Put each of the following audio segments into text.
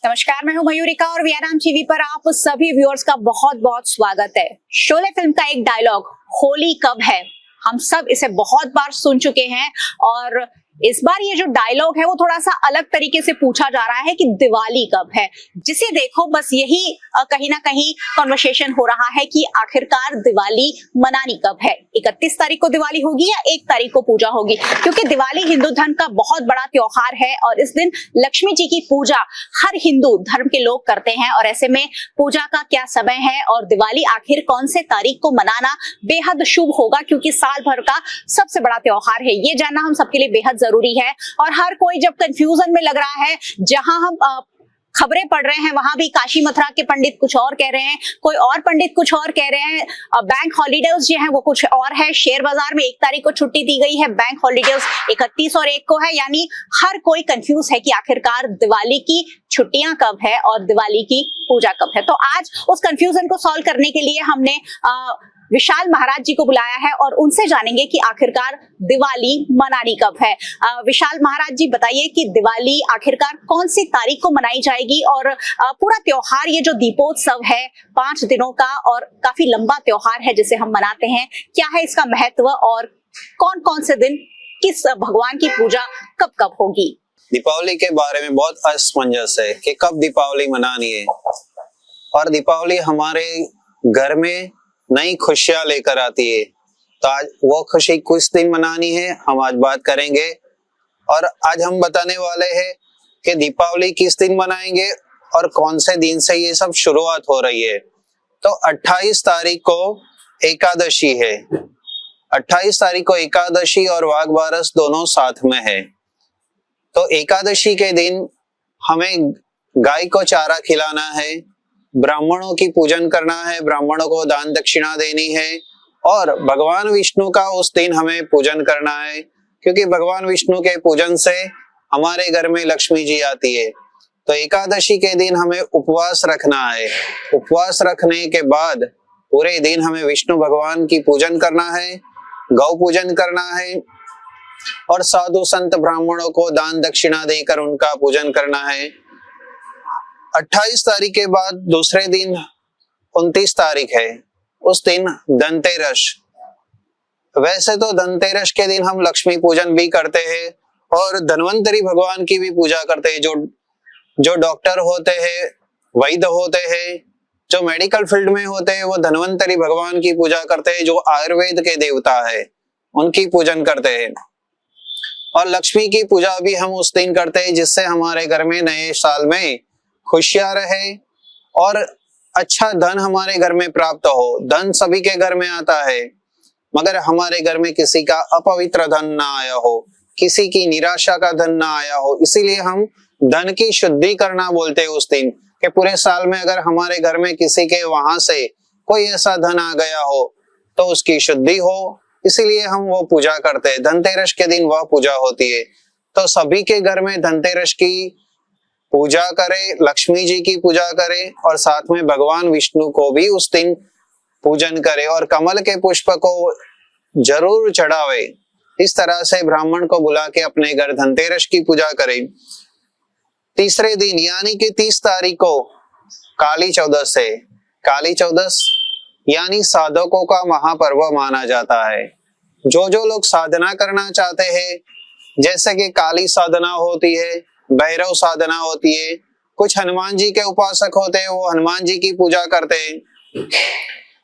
नमस्कार, मैं हूं मयूरिका और वीआरएम टीवी पर आप सभी व्यूअर्स का बहुत बहुत स्वागत है। शोले फिल्म का एक डायलॉग, होली कब है, हम सब इसे बहुत बार सुन चुके हैं और इस बार ये जो डायलॉग है वो थोड़ा सा अलग तरीके से पूछा जा रहा है कि दिवाली कब है। जिसे देखो बस यही कहीं ना कहीं कन्वर्सेशन हो रहा है कि आखिरकार दिवाली मनानी कब है। 31 तारीख को दिवाली होगी या 1 तारीख को पूजा होगी, क्योंकि दिवाली हिंदू धर्म का बहुत बड़ा त्योहार है और इस दिन लक्ष्मी जी की पूजा हर हिंदू धर्म के लोग करते हैं। और ऐसे में पूजा का क्या समय है और दिवाली आखिर कौन से तारीख को मनाना बेहद शुभ होगा, क्योंकि साल भर का सबसे बड़ा त्योहार है, ये जानना हम सबके लिए बेहद जरूरी है। और हर कोई जब कंफ्यूजन में लग रहा है, जहां हम खबरें पढ़ रहे हैं वहां भी काशी मथुरा के पंडित कुछ और कह रहे हैं, कोई और पंडित कुछ और कह रहे हैं, बैंक हॉलीडेज जो है वो कुछ और है, शेयर बाजार में 1 तारीख को छुट्टी दी गई है, बैंक हॉलीडेज 31 और 1 को है। यानी हर कोई कंफ्यूज है कि आखिरकार दिवाली की छुट्टियां कब है और दिवाली की पूजा कब है। तो आज उस कंफ्यूजन को सॉल्व करने के लिए हमने विशाल महाराज जी को बुलाया है और उनसे जानेंगे कि आखिरकार दिवाली मनानी कब है। विशाल महाराज जी, बताइए कि दिवाली आखिरकार कौन सी तारीख को मनाई जाएगी और पूरा त्योहार, ये जो दीपोत्सव है 5 दिनों का और काफी लंबा त्योहार है जिसे हम मनाते हैं, क्या है इसका महत्व और कौन कौन से दिन किस भगवान की पूजा कब कब होगी? दीपावली के बारे में बहुत असमंजस है कि कब दीपावली मनानी है, और दीपावली हमारे घर में नई खुशियां लेकर आती है। तो आज वो खुशी किस दिन मनानी है हम आज बात करेंगे, और आज हम बताने वाले हैं कि दीपावली किस दिन मनाएंगे और कौन से दिन से ये सब शुरुआत हो रही है। तो 28 तारीख को एकादशी है। 28 तारीख को एकादशी और वाघ बारस दोनों साथ में है। तो एकादशी के दिन हमें गाय को चारा खिलाना है, ब्राह्मणों की पूजन करना है, ब्राह्मणों को दान दक्षिणा देनी है, और भगवान विष्णु का उस दिन हमें पूजन करना है, क्योंकि भगवान विष्णु के पूजन से हमारे घर में लक्ष्मी जी आती है। तो एकादशी के दिन हमें उपवास रखना है। उपवास रखने के बाद पूरे दिन हमें विष्णु भगवान की पूजन करना है, गौ पूजन करना है, और साधु संत ब्राह्मणों को दान दक्षिणा देकर उनका पूजन करना है। 28 तारीख के बाद दूसरे दिन 29 तारीख है, उस दिन धनतेरस। वैसे तो धनतेरस के दिन हम लक्ष्मी पूजन भी करते हैं और धन्वंतरी भगवान की भी पूजा करते हैं। जो डॉक्टर होते हैं, वैद्य होते हैं, जो मेडिकल फील्ड में होते हैं, वो धन्वंतरी भगवान की पूजा करते हैं, जो आयुर्वेद के देवता है उनकी पूजन करते हैं। और लक्ष्मी की पूजा भी हम उस दिन करते हैं, जिससे हमारे घर में नए साल में खुशियां रहे और अच्छा धन हमारे घर में प्राप्त हो। धन सभी के घर में आता है, मगर हमारे घर में किसी का अपवित्र धन ना आया हो, किसी की निराशा का धन ना आया हो। इसीलिए हम धन की शुद्धि करना बोलते हैं उस दिन, कि पूरे साल में अगर हमारे घर में किसी के वहां से कोई ऐसा धन आ गया हो तो उसकी शुद्धि हो। इसीलिए हम वो पूजा करते हैं। धनतेरस के दिन वह पूजा होती है। तो सभी के घर में धनतेरस की पूजा करें, लक्ष्मी जी की पूजा करें, और साथ में भगवान विष्णु को भी उस दिन पूजन करें, और कमल के पुष्प को जरूर चढ़ावे। इस तरह से ब्राह्मण को बुला के अपने घर धनतेरस की पूजा करें। तीसरे दिन यानी कि 30 तारीख को काली चौदस है। काली चौदस यानी साधकों का महापर्व माना जाता है। जो लोग साधना करना चाहते हैं, जैसे कि काली साधना होती है, भैरव साधना होती है, कुछ हनुमान जी के उपासक होते हैं, वो हनुमान जी की पूजा करते हैं।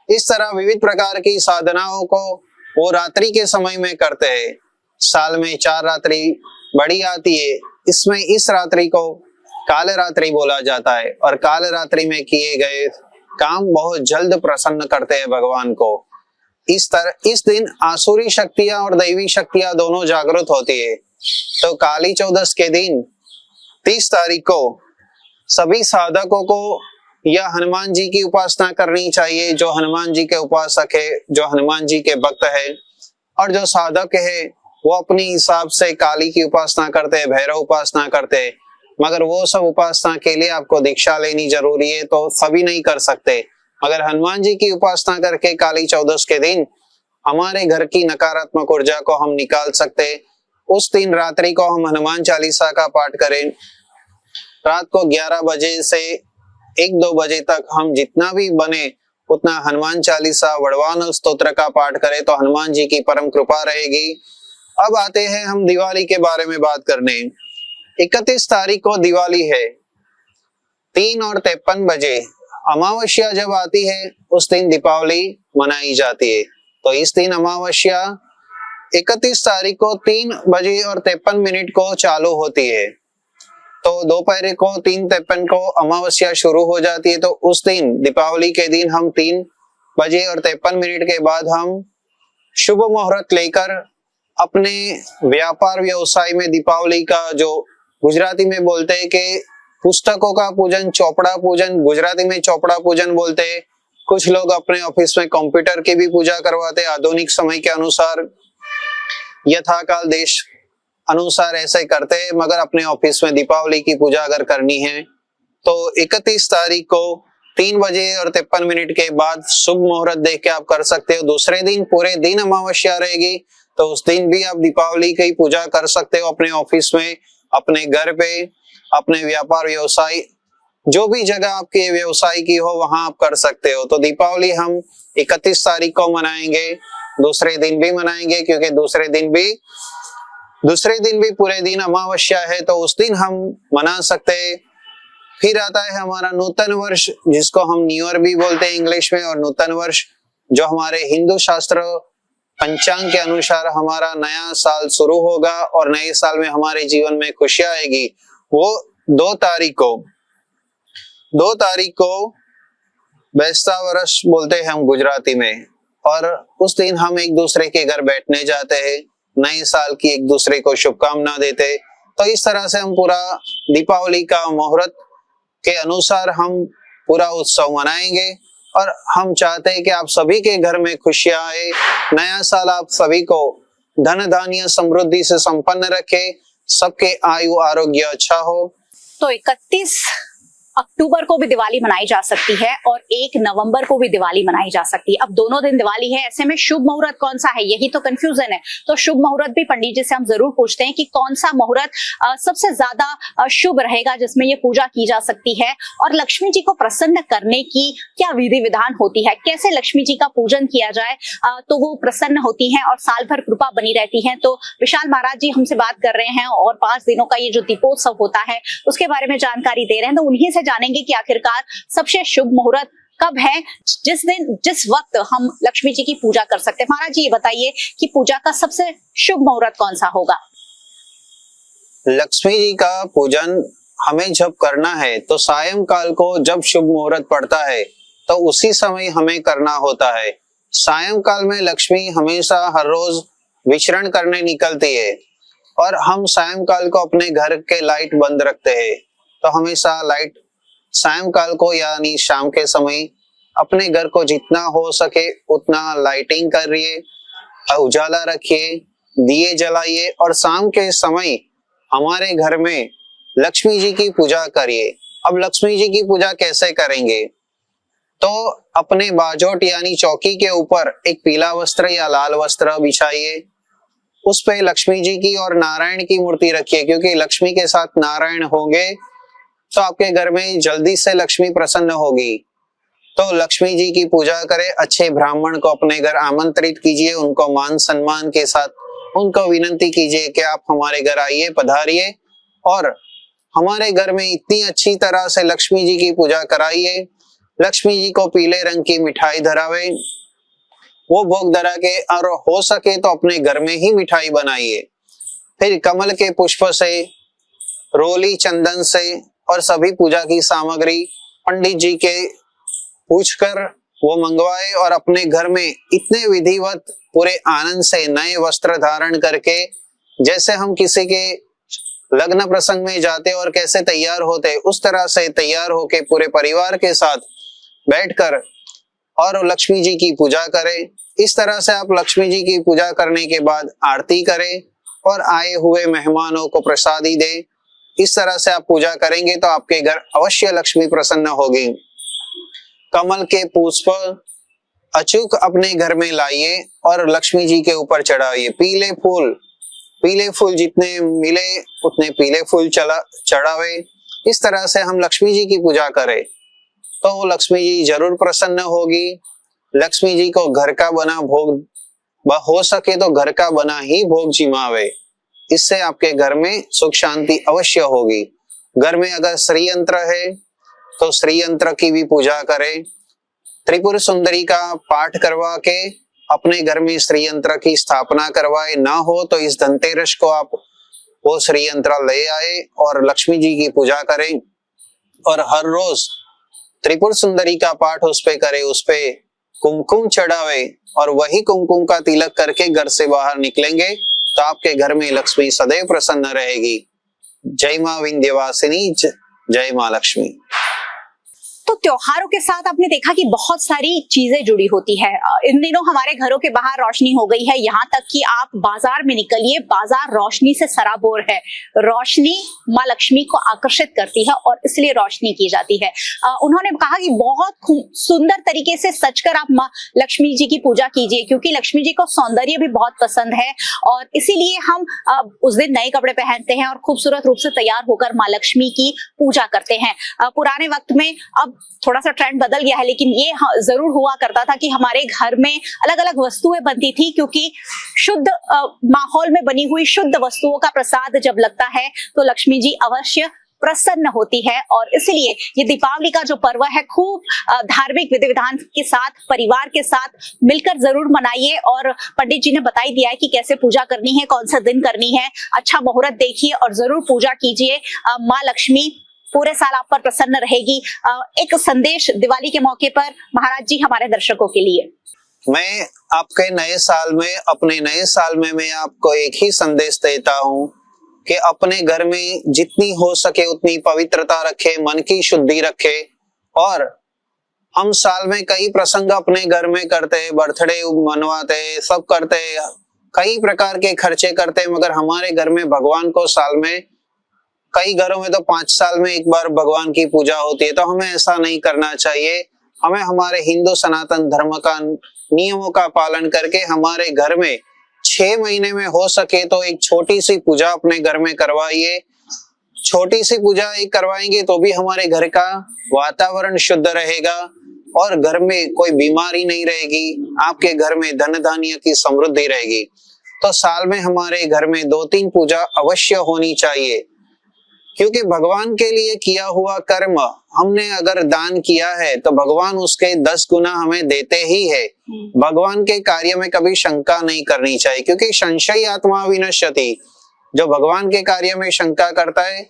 इस तरह विविध प्रकार की साधनाओं को वो रात्रि के समय में करते हैं। साल में 4 रात्रि बड़ी आती है, इसमें इस रात्रि को काल रात्रि बोला जाता है, और काल रात्रि में किए गए काम बहुत जल्द प्रसन्न करते हैं भगवान को। इस दिन आसुरी शक्तियां और दैवी शक्तियां दोनों जागृत होती है। तो काली चौदस के दिन 30 तारीख को सभी साधकों को या हनुमान जी की उपासना करनी चाहिए। जो हनुमान जी के उपासक है, जो हनुमान जी के भक्त है, और जो साधक है वो अपनी हिसाब से काली की उपासना करते हैं, भैरव उपासना करते हैं, मगर वो सब उपासना के लिए आपको दीक्षा लेनी जरूरी है, तो सभी नहीं कर सकते। मगर हनुमान जी की उपासना करके काली चौदस के दिन हमारे घर की नकारात्मक ऊर्जा को हम निकाल सकते। उस दिन रात्रि को हम हनुमान चालीसा का पाठ करें, रात को 11 बजे से 1-2 बजे तक हम जितना भी बने उतना हनुमान चालीसा वड़वान स्तोत्र का पाठ करें तो हनुमान जी की परम कृपा रहेगी। अब आते हैं हम दिवाली के बारे में बात करने। 31 तारीख को दिवाली है। 3:53 बजे अमावस्या जब आती है उस दिन दीपावली मनाई जाती है। तो इस दिन अमावस्या 31 तारीख को 3:53 को चालू होती है। तो दोपहर को 3:53 को अमावस्या शुरू हो जाती है। तो उस दिन दीपावली के दिन हम 3:53 के बाद हम शुभ मुहूर्त लेकर अपने व्यापार व्यवसाय में दीपावली का, जो गुजराती में बोलते हैं कि पुस्तकों का पूजन, चौपड़ा पूजन, गुजराती में चौपड़ा पूजन बोलते हैं। कुछ लोग अपने ऑफिस में कंप्यूटर की भी पूजा करवाते हैं आधुनिक समय के अनुसार, यथाकाल देश अनुसार ऐसे करते हैं। मगर अपने ऑफिस में दीपावली की पूजा अगर करनी है तो 31 तारीख को 3:53 के बाद शुभ मुहूर्त देख के आप कर सकते हो। दूसरे दिन पूरे दिन अमावस्या रहेगी तो उस दिन भी आप दीपावली की पूजा कर सकते हो अपने ऑफिस में, अपने घर पे, अपने व्यापार व्यवसाय, जो भी जगह आपके व्यवसाय की हो वहां आप कर सकते हो। तो दीपावली हम 31 तारीख को मनाएंगे, दूसरे दिन भी मनाएंगे क्योंकि दूसरे दिन भी पूरे दिन अमावस्या है तो उस दिन हम मना सकते हैं। फिर आता है हमारा नूतन वर्ष, जिसको हम न्यू ईयर भी बोलते हैं इंग्लिश में, और नूतन वर्ष जो हमारे हिंदू शास्त्र पंचांग के अनुसार हमारा नया साल शुरू होगा और नए साल में हमारे जीवन में खुशियां आएगी। वो 2 तारीख को बेस्ता वर्ष बोलते हैं हम गुजराती में, और उस दिन हम एक दूसरे के घर बैठने जाते हैं, नए साल की एक दूसरे को शुभकामना देते। तो इस तरह से हम पूरा दीपावली का मुहूर्त के अनुसार हम पूरा उत्सव मनाएंगे और हम चाहते हैं कि आप सभी के घर में खुशियां आए, नया साल आप सभी को धन धान्य समृद्धि से संपन्न रखे, सबके आयु आरोग्य अच्छा हो। तो 31 अक्टूबर को भी दिवाली मनाई जा सकती है और 1 नवंबर को भी दिवाली मनाई जा सकती है। अब दोनों दिन दिवाली है, ऐसे में शुभ मुहूर्त कौन सा है, यही तो कंफ्यूजन है। तो शुभ मुहूर्त भी पंडित जी से हम जरूर पूछते हैं कि कौन सा मुहूर्त सबसे ज्यादा शुभ रहेगा जिसमें ये पूजा की जा सकती है, और लक्ष्मी जी को प्रसन्न करने की क्या विधि विधान होती है, कैसे लक्ष्मी जी का पूजन किया जाए तो वो प्रसन्न होती है और साल भर कृपा बनी रहती है। तो विशाल महाराज जी हमसे बात कर रहे हैं और 5 दिनों का ये जो दीपोत्सव होता है उसके बारे में जानकारी दे रहे हैं। तो उन्हीं से जानेंगे कि आखिरकार सबसे शुभ मुहूर्त कब है, जिस वक्त हम लक्ष्मी जी की पूजा कर सकते हैं। महाराज जी ये बताइए कि पूजा का सबसे शुभ मुहूर्त कौन सा होगा। लक्ष्मी जी का पूजन हमें जब करना है तो सायंकाल को जब शुभ मुहूर्त पड़ता है तो उसी समय हमें करना होता है। सायंकाल में लक्ष्मी हमेशा हर रोज विचरण करने निकलती है और हम सायंकाल को अपने घर के लाइट बंद रखते हैं। तो हमेशा लाइट सायंकाल को यानी शाम के समय अपने घर को जितना हो सके उतना लाइटिंग करिए, उजाला रखिए, दिए जलाइए और शाम के समय हमारे घर में लक्ष्मी जी की पूजा करिए। अब लक्ष्मी जी की पूजा कैसे करेंगे, तो अपने बाजोट यानी चौकी के ऊपर एक पीला वस्त्र या लाल वस्त्र बिछाइए, उस पे लक्ष्मी जी की और नारायण की मूर्ति रखिए, क्योंकि लक्ष्मी के साथ नारायण होंगे तो आपके घर में जल्दी से लक्ष्मी प्रसन्न होगी। तो लक्ष्मी जी की पूजा करें, अच्छे ब्राह्मण को अपने घर आमंत्रित कीजिए, उनको मान सम्मान के साथ उनको विनती कीजिए कि आप हमारे घर आइए, पधारिए और हमारे घर में इतनी अच्छी तरह से लक्ष्मी जी की पूजा कराइए। लक्ष्मी जी को पीले रंग की मिठाई धरावे, वो भोग धरा के, और हो सके तो अपने घर में ही मिठाई बनाइए। फिर कमल के पुष्प से, रोली चंदन से और सभी पूजा की सामग्री पंडित जी के पूछकर वो मंगवाए और अपने घर में इतने विधिवत पूरे आनंद से नए वस्त्र धारण करके, जैसे हम किसी के लग्न प्रसंग में जाते और कैसे तैयार होते उस तरह से तैयार होके पूरे परिवार के साथ बैठकर और लक्ष्मी जी की पूजा करें। इस तरह से आप लक्ष्मी जी की पूजा करने के बाद आरती करें और आए हुए मेहमानों को प्रसादी दें। इस तरह से आप पूजा करेंगे तो आपके घर अवश्य लक्ष्मी प्रसन्न होगी। कमल के पुष्प अचूक अपने घर में लाइए और लक्ष्मी जी के ऊपर चढ़ाइए। पीले फूल जितने मिले उतने पीले फूल चढ़ावे इस तरह से हम लक्ष्मी जी की पूजा करें तो वो लक्ष्मी जी जरूर प्रसन्न होगी। लक्ष्मी जी को घर का बना भोग, हो सके तो घर का बना ही भोग जिमावे। इससे आपके घर में सुख शांति अवश्य होगी। घर में अगर श्री यंत्र है तो श्री यंत्र की भी पूजा करें। त्रिपुर सुंदरी का पाठ करवा के अपने घर में श्री यंत्र की स्थापना करवाए। ना हो तो इस धनतेरस को आप वो श्री यंत्र ले आए और लक्ष्मी जी की पूजा करें और हर रोज त्रिपुर सुंदरी का पाठ उस पे करे, उस पे कुमकुम चढ़ावे और वही कुमकुम का तिलक करके घर से बाहर निकलेंगे तो आपके घर में लक्ष्मी सदैव प्रसन्न रहेगी। जय मां विंध्यवासिनी, जय मां लक्ष्मी। तो त्योहारों के साथ आपने देखा कि बहुत सारी चीजें जुड़ी होती है। इन दिनों हमारे घरों के बाहर रोशनी हो गई है, यहाँ तक कि आप बाजार में निकलिए, बाजार रोशनी से सराबोर है। रोशनी माँ लक्ष्मी को आकर्षित करती है और इसलिए रोशनी की जाती है। उन्होंने कहा कि बहुत सुंदर तरीके से सजकर आप माँ लक्ष्मी जी की पूजा कीजिए, क्योंकि लक्ष्मी जी को सौंदर्य भी बहुत पसंद है और इसीलिए हम उस दिन नए कपड़े पहनते हैं और खूबसूरत रूप से तैयार होकर माँ लक्ष्मी की पूजा करते हैं। पुराने वक्त में, अब थोड़ा सा ट्रेंड बदल गया है, लेकिन ये जरूर हुआ करता था कि हमारे घर में अलग अलग वस्तुएं बनती थी, क्योंकि शुद्ध माहौल में बनी हुई शुद्ध वस्तुओं का प्रसाद जब लगता है तो लक्ष्मी जी अवश्य प्रसन्न होती है। और इसलिए ये दीपावली का जो पर्व है खूब धार्मिक विधि विधान के साथ, परिवार के साथ मिलकर जरूर मनाइए। और पंडित जी ने बता ही दिया है कि कैसे पूजा करनी है, कौन सा दिन करनी है। अच्छा मुहूर्त देखिए और जरूर पूजा कीजिए। माँ लक्ष्मी पूरे साल आप पर प्रसन्न रहेगी। एक संदेश दिवाली के मौके पर महाराज जी हमारे दर्शकों के लिए। मैं आपके नए साल में, अपने नए साल में मैं आपको एक ही संदेश देता हूँ कि अपने घर में जितनी हो सके उतनी पवित्रता रखे, मन की शुद्धि रखे। और हम साल में कई प्रसंग अपने घर में करते, बर्थडे मनवाते, सब करते, कई प्रकार के खर्चे करते, मगर हमारे घर में भगवान को साल में, कई घरों में तो 5 साल में एक बार भगवान की पूजा होती है। तो हमें ऐसा नहीं करना चाहिए। हमें हमारे हिंदू सनातन धर्म का नियमों का पालन करके हमारे घर में 6 महीने में हो सके तो एक छोटी सी पूजा अपने घर में करवाइए। छोटी सी पूजा एक करवाएंगे तो भी हमारे घर का वातावरण शुद्ध रहेगा और घर में कोई बीमारी नहीं रहेगी। आपके घर में धन धान्य की समृद्धि रहेगी। तो साल में हमारे घर में 2-3 पूजा अवश्य होनी चाहिए, क्योंकि भगवान के लिए किया हुआ कर्म हमने अगर दान किया है तो भगवान उसके 10 गुना हमें देते ही है। भगवान के कार्य में कभी शंका नहीं करनी चाहिए, क्योंकि संशय आत्मा विनश्यति। जो भगवान के कार्य में शंका करता है,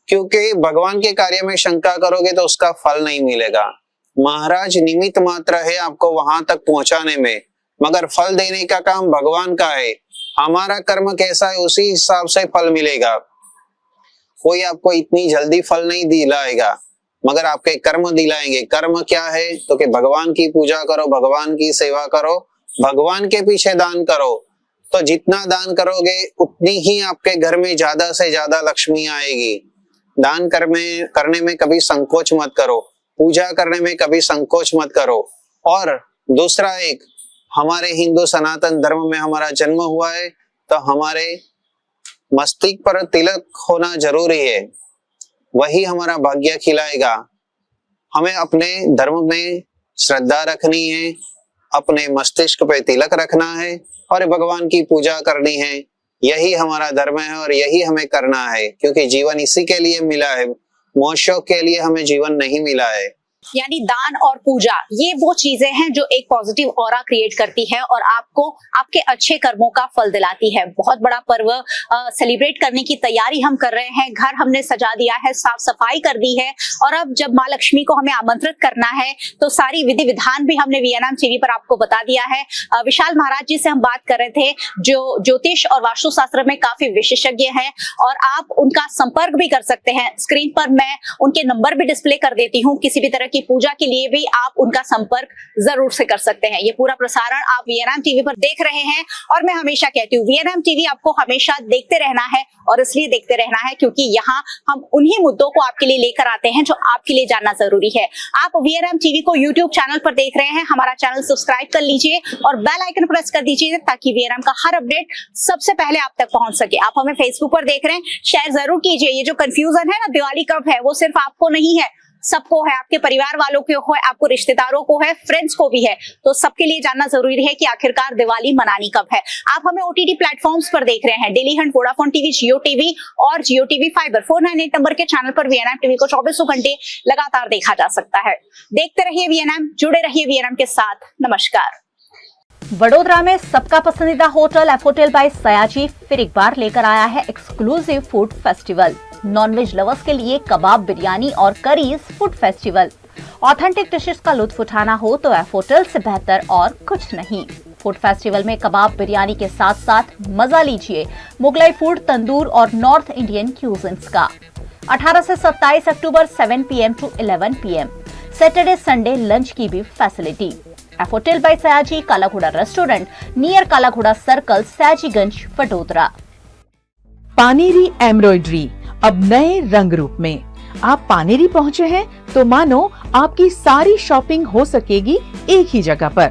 क्योंकि भगवान के कार्य में शंका करोगे तो उसका फल नहीं मिलेगा। महाराज निमित्त मात्र है आपको वहां तक पहुंचाने में, मगर फल देने का काम भगवान का है। हमारा कर्म कैसा है उसी हिसाब से फल मिलेगा। कोई आपको इतनी जल्दी फल नहीं दिलाएगा, मगर आपके कर्म दिलाएंगे। कर्म क्या है तो कि भगवान की पूजा करो, भगवान की सेवा करो, भगवान के पीछे दान करो। तो जितना दान करोगे उतनी ही आपके घर में ज्यादा से ज्यादा लक्ष्मी आएगी। दान करने में कभी संकोच मत करो, पूजा करने में कभी संकोच मत करो। और दूसरा, एक हमारे हिंदू सनातन धर्म में हमारा जन्म हुआ है तो हमारे मस्तिष्क पर तिलक होना जरूरी है, वही हमारा भाग्य खिलाएगा। हमें अपने धर्म में श्रद्धा रखनी है, अपने मस्तिष्क पे तिलक रखना है और भगवान की पूजा करनी है। यही हमारा धर्म है और यही हमें करना है, क्योंकि जीवन इसी के लिए मिला है, मोक्षों के लिए हमें जीवन नहीं मिला है। यानी दान और पूजा ये वो चीजें हैं जो एक पॉजिटिव ऑरा क्रिएट करती है और आपको आपके अच्छे कर्मों का फल दिलाती है। बहुत बड़ा पर्व सेलिब्रेट करने की तैयारी हम कर रहे हैं। घर हमने सजा दिया है, साफ सफाई कर दी है और अब जब माँ लक्ष्मी को हमें आमंत्रित करना है तो सारी विधि विधान भी हमने वीएनएम टीवी पर आपको बता दिया है। विशाल महाराज जी से हम बात कर रहे थे, जो ज्योतिष और वास्तुशास्त्र में काफी विशेषज्ञ हैं और आप उनका संपर्क भी कर सकते हैं। स्क्रीन पर मैं उनके नंबर भी डिस्प्ले कर देती हूँ। किसी भी तरह की की पूजा के लिए भी आप उनका संपर्क जरूर से कर सकते हैं। ये पूरा प्रसारण आप वीएनएम टीवी पर देख रहे हैं और मैं हमेशा कहती हूँ वीएनएम टीवी आपको हमेशा देखते रहना है, और इसलिए देखते रहना है क्योंकि यहाँ हम उन्हीं मुद्दों को आपके लिए लेकर आते हैं जो आपके लिए जानना जरूरी है। आप वीएनएम टीवी को यूट्यूब चैनल पर देख रहे हैं, हमारा चैनल सब्सक्राइब कर लीजिए और बेल आइकन प्रेस कर दीजिए ताकि वीएनएम का हर अपडेट सबसे पहले आप तक पहुंच सके। आप हमें फेसबुक पर देख रहे हैं, शेयर जरूर कीजिए। ये जो कंफ्यूजन है ना दिवाली कब है, वो सिर्फ आपको नहीं है, सबको है, आपके परिवार वालों को है, आपको रिश्तेदारों को है, फ्रेंड्स को भी है। तो सबके लिए जानना जरूरी है कि आखिरकार दिवाली मनानी कब है। आप हमें ओटीटी प्लेटफॉर्म्स पर देख रहे हैं, डेली हंट, वोडाफोन टीवी, जियो टीवी और जियो टीवी फाइबर 498 नंबर के चैनल पर वीएनएम टीवी को 24 घंटे लगातार देखा जा सकता है। देखते रहिए वीएनएम, जुड़े रहिए वीएनएम के साथ। नमस्कार। वडोदरा में सबका पसंदीदा होटल एफोटेल बाय सयाजी फिर एक बार लेकर आया है exclusive food festival. Non veg lovers के लिए कबाब, बिरयानी और curries food festival. Authentic dishes का लुत्फ उठाना हो तो एफोटेल से बेहतर और कुछ नहीं। फूड फेस्टिवल में कबाब, बिरयानी के साथ साथ मजा लीजिए मुगलाई फूड, तंदूर और नॉर्थ इंडियन क्यूजिन्स का। 18 से 27 October 7 PM to 11 PM। Saturday Sunday lunch की भी facility. Effotel by Sayaji, Kalaghoda restaurant, near Kalaghoda circle, Sayajiganj, Vadodara. Paneri embroidery अब नए रंग रूप में। आप पानेरी पहुंचे हैं तो मानो आपकी सारी शॉपिंग हो सकेगी एक ही जगह पर।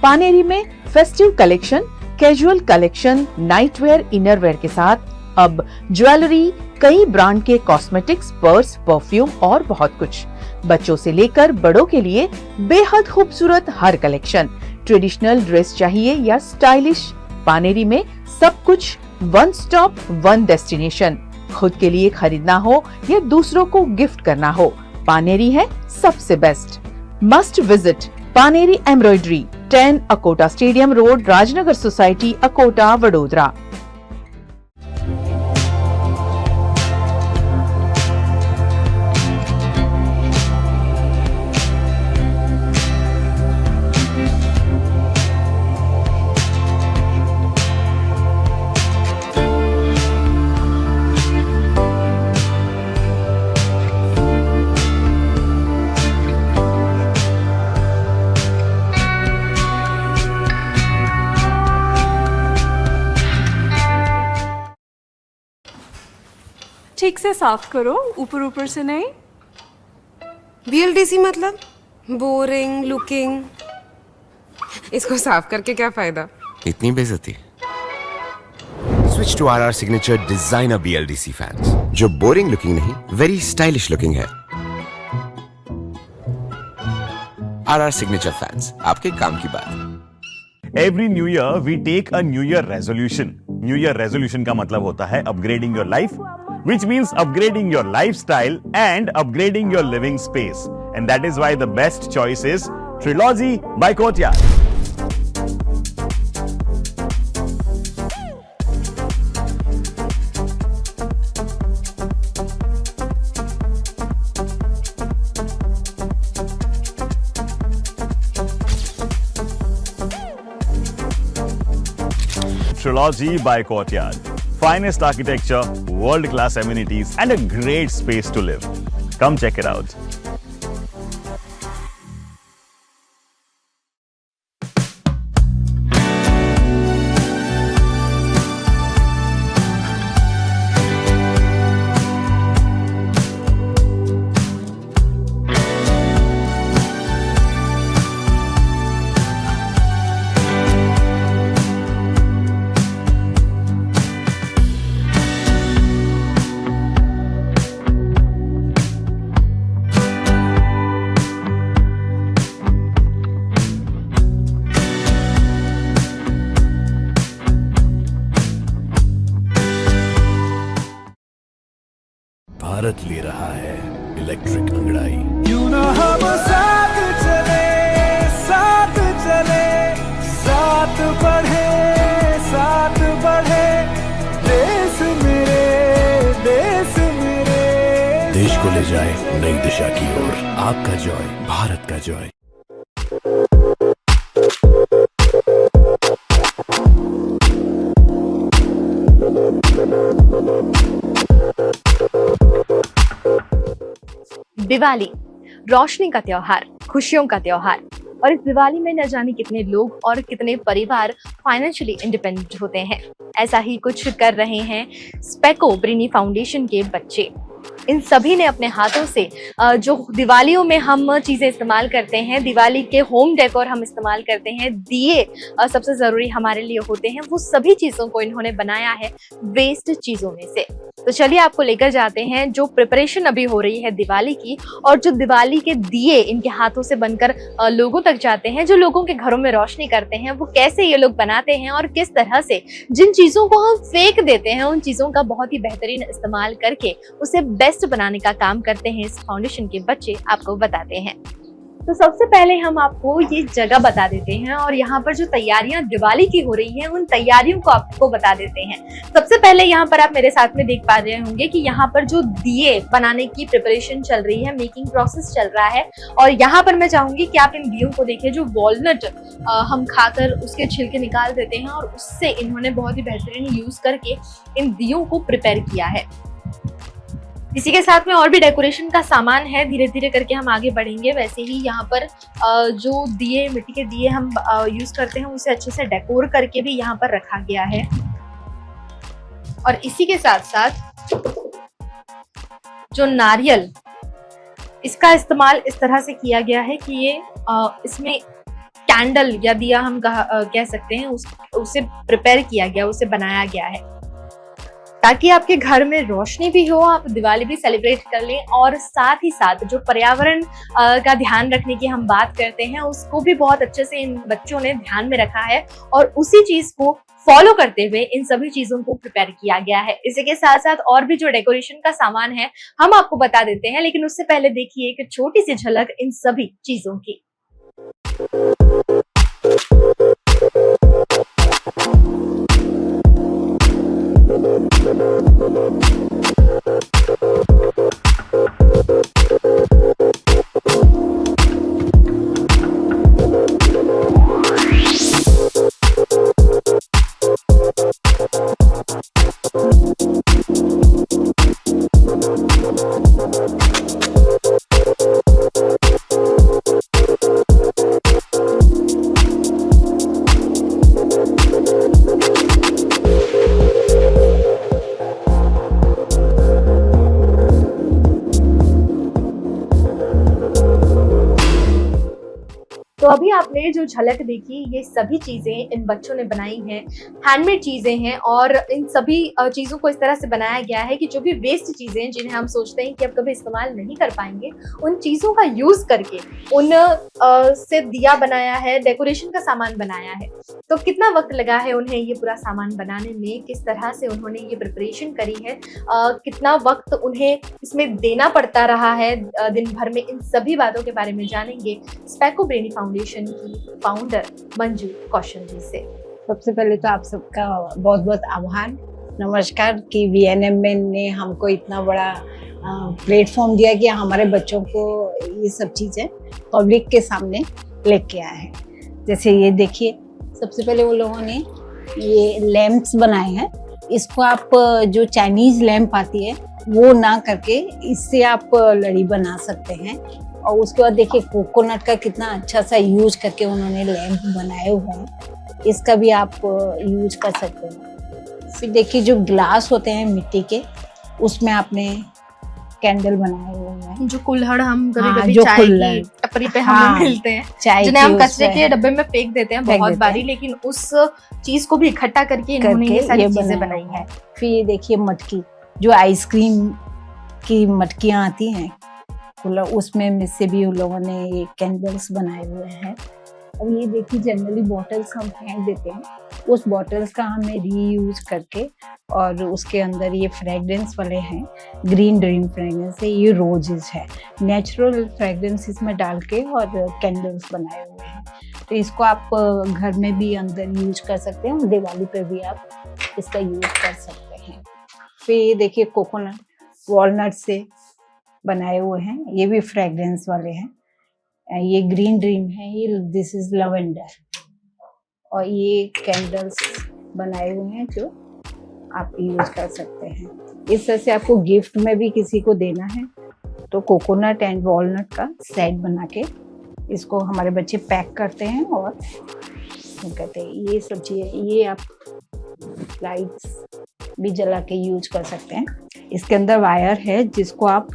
पानेरी में festive collection, casual collection, nightwear, innerwear के साथ अब ज्वेलरी, कई ब्रांड के कॉस्मेटिक्स, पर्स, परफ्यूम और बहुत कुछ। बच्चों से लेकर बड़ों के लिए बेहद खूबसूरत हर कलेक्शन। ट्रेडिशनल ड्रेस चाहिए या स्टाइलिश, पानेरी में सब कुछ वन स्टॉप वन डेस्टिनेशन। खुद के लिए खरीदना हो या दूसरों को गिफ्ट करना हो, पानेरी है सबसे best. Must visit Paneri embroidery, 10 Akota stadium road, Rajnagar society, Akota, Vadodara. ठीक से साफ करो, ऊपर ऊपर से नहीं। VLDC मतलब बोरिंग लुकिंग। इसको साफ करके क्या फायदा? इतनी बेइज्जती। Switch to RR signature designer BLDC fans, जो बोरिंग लुकिंग नहीं, वेरी स्टाइलिश लुकिंग है। RR सिग्नेचर फैंस, आपके काम की बात। Every new year we take a new year resolution. New year resolution का मतलब होता है upgrading your life, which means upgrading your lifestyle and upgrading your living space. And that is why the best choice is Trilogy by Courtyard. Trilogy by Courtyard. Finest architecture, world-class amenities, and a great space to live. Come check it out. Bharat ले रहा है electric अंगड़ाई। क्यों ना हम साथ चले, साथ चले, साथ बढ़े, साथ बढ़े, देश मेरे, देश मेरे। देश को ले जाए नई दिशा की ओर। आपका जॉय, भारत का जॉय। दिवाली रोशनी का त्योहार, खुशियों का त्योहार। और इस दिवाली में न जाने कितने लोग और कितने परिवार फाइनेंशियली इंडिपेंडेंट होते हैं। ऐसा ही कुछ कर रहे हैं स्पेको ब्रिनी फाउंडेशन के बच्चे। इन सभी ने अपने हाथों से जो दिवालियों में हम चीज़ें इस्तेमाल करते हैं, दिवाली के होम डेकोर हम इस्तेमाल करते हैं, दिए सबसे ज़रूरी हमारे लिए होते हैं, वो सभी चीज़ों को इन्होंने बनाया है वेस्ट चीज़ों में से। तो चलिए आपको लेकर जाते हैं जो प्रिपरेशन अभी हो रही है दिवाली की, और जो दिवाली के दिए इनके हाथों से बनकर लोगों तक जाते हैं, जो लोगों के घरों में रोशनी करते हैं, वो कैसे ये लोग बनाते हैं और किस तरह से जिन चीज़ों को हम फेंक देते हैं उन चीज़ों का बहुत ही बेहतरीन इस्तेमाल करके उसे बेस्ट बनाने का काम करते हैं इस फाउंडेशन के बच्चे, आपको बताते हैं। तो सबसे पहले हम आपको ये जगह बता देते हैं और यहाँ पर जो तैयारियां दिवाली की हो रही हैं उन तैयारियों को आपको बता देते हैं। सबसे पहले यहाँ पर आप मेरे साथ में देख पा रहे होंगे कि यहाँ पर जो दिए बनाने की प्रिपरेशन चल रही है, मेकिंग प्रोसेस चल रहा है। और यहाँ पर मैं चाहूंगी कि आप इन दियों को देखिए, जो वॉलनट हम खाकर उसके छिलके निकाल देते हैं और उससे इन्होंने बहुत ही बेहतरीन यूज करके इन दियों को प्रिपेयर किया है। इसी के साथ में और भी डेकोरेशन का सामान है, धीरे धीरे करके हम आगे बढ़ेंगे। वैसे ही यहाँ पर जो दिए, मिट्टी के दिए हम यूज करते हैं, उसे अच्छे से डेकोर करके भी यहाँ पर रखा गया है। और इसी के साथ साथ जो नारियल, इसका इस्तेमाल इस तरह से किया गया है कि ये इसमें कैंडल या दिया हम कह सकते हैं, उसे प्रिपेयर किया गया, उसे बनाया गया है ताकि आपके घर में रोशनी भी हो, आप दिवाली भी सेलिब्रेट कर लें। और साथ ही साथ जो पर्यावरण का ध्यान रखने की हम बात करते हैं, उसको भी बहुत अच्छे से इन बच्चों ने ध्यान में रखा है और उसी चीज को फॉलो करते हुए इन सभी चीजों को प्रिपेयर किया गया है। इसी के साथ साथ और भी जो डेकोरेशन का सामान है हम आपको बता देते हैं, लेकिन उससे पहले देखिए एक छोटी सी झलक इन सभी चीजों की। तो अभी आपने जो झलक देखी, ये सभी चीजें इन बच्चों ने बनाई हैं, हैंडमेड चीजें हैं। और इन सभी चीजों को इस तरह से बनाया गया है कि जो भी वेस्ट चीजें जिन्हें हम सोचते हैं कि अब कभी इस्तेमाल नहीं कर पाएंगे, उन चीजों का यूज करके उन से दिया बनाया है, डेकोरेशन का सामान बनाया है। तो कितना वक्त लगा है उन्हें ये पूरा सामान बनाने में, किस तरह से उन्होंने ये प्रिपरेशन करी है, कितना वक्त उन्हें इसमें देना पड़ता रहा है दिन भर में, इन सभी बातों के बारे में जानेंगे स्पेको ब्रेनी फाउंडेशन की फाउंडर मंजू कौशल जी से। सबसे पहले तो आप सबका बहुत बहुत आभार, नमस्कार कि VNM ने हमको इतना बड़ा प्लेटफॉर्म दिया कि हमारे बच्चों को ये सब चीज़ें पब्लिक के सामने लेके आए हैं। जैसे ये देखिए, सबसे पहले वो लोगों ने ये लैंप्स बनाए हैं। इसको आप जो चाइनीज़ लैंप आती है वो ना करके इससे आप लड़ी बना सकते हैं। और उसके बाद देखिए कोकोनट का कितना अच्छा सा यूज करके उन्होंने लैंप बनाए हुए हैं, इसका भी आप यूज कर सकते हैं। फिर देखिए जो ग्लास होते हैं मिट्टी के, उसमें आपने कैंडल बनाए हुए हैं। जो कुल्हड़ हम कभी-कभी चाय की टपरी पे हमें मिलते हैं, जिन्हें हम कचरे के डब्बे में फेंक देते हैं बहुत बारी, लेकिन उस चीज को भी इकट्ठा करके इन्होंने ये सारी चीजें बनाई है। फिर ये देखिए मटकी, जो आइसक्रीम की मटकियाँ आती हैं, उसमें से भी उन लोगों ने ये कैंडल्स बनाए हुए हैं। अब ये देखिए जनरली बॉटल्स हम फेंक देते हैं, उस बॉटल्स का हमने रीयूज करके, और उसके अंदर ये फ्रेग्रेंस वाले हैं, ग्रीन ड्रीम फ्रेग्रेंस है, ये रोजेस है, नेचुरल फ्रेग्रेंस इसमें डाल के और कैंडल्स बनाए हुए हैं। तो इसको आप घर में भी अंदर यूज कर सकते हैं और दिवाली पे भी आप इसका यूज कर सकते हैं। फिर ये देखिए कोकोनट वॉलनट से बनाए हुए हैं, ये भी फ्रेग्रेंस वाले हैं। ये ग्रीन ड्रीम है, ये दिस इज लवेंडर, और ये कैंडल्स बनाए हुए हैं जो आप यूज कर सकते हैं। इस तरह से आपको गिफ्ट में भी किसी को देना है तो कोकोनट एंड वॉलनट का सेट बना के इसको हमारे बच्चे पैक करते हैं और कहते हैं ये सब चीज़ें, ये आप लाइट्स भी जला के यूज कर सकते हैं। इसके अंदर वायर है जिसको आप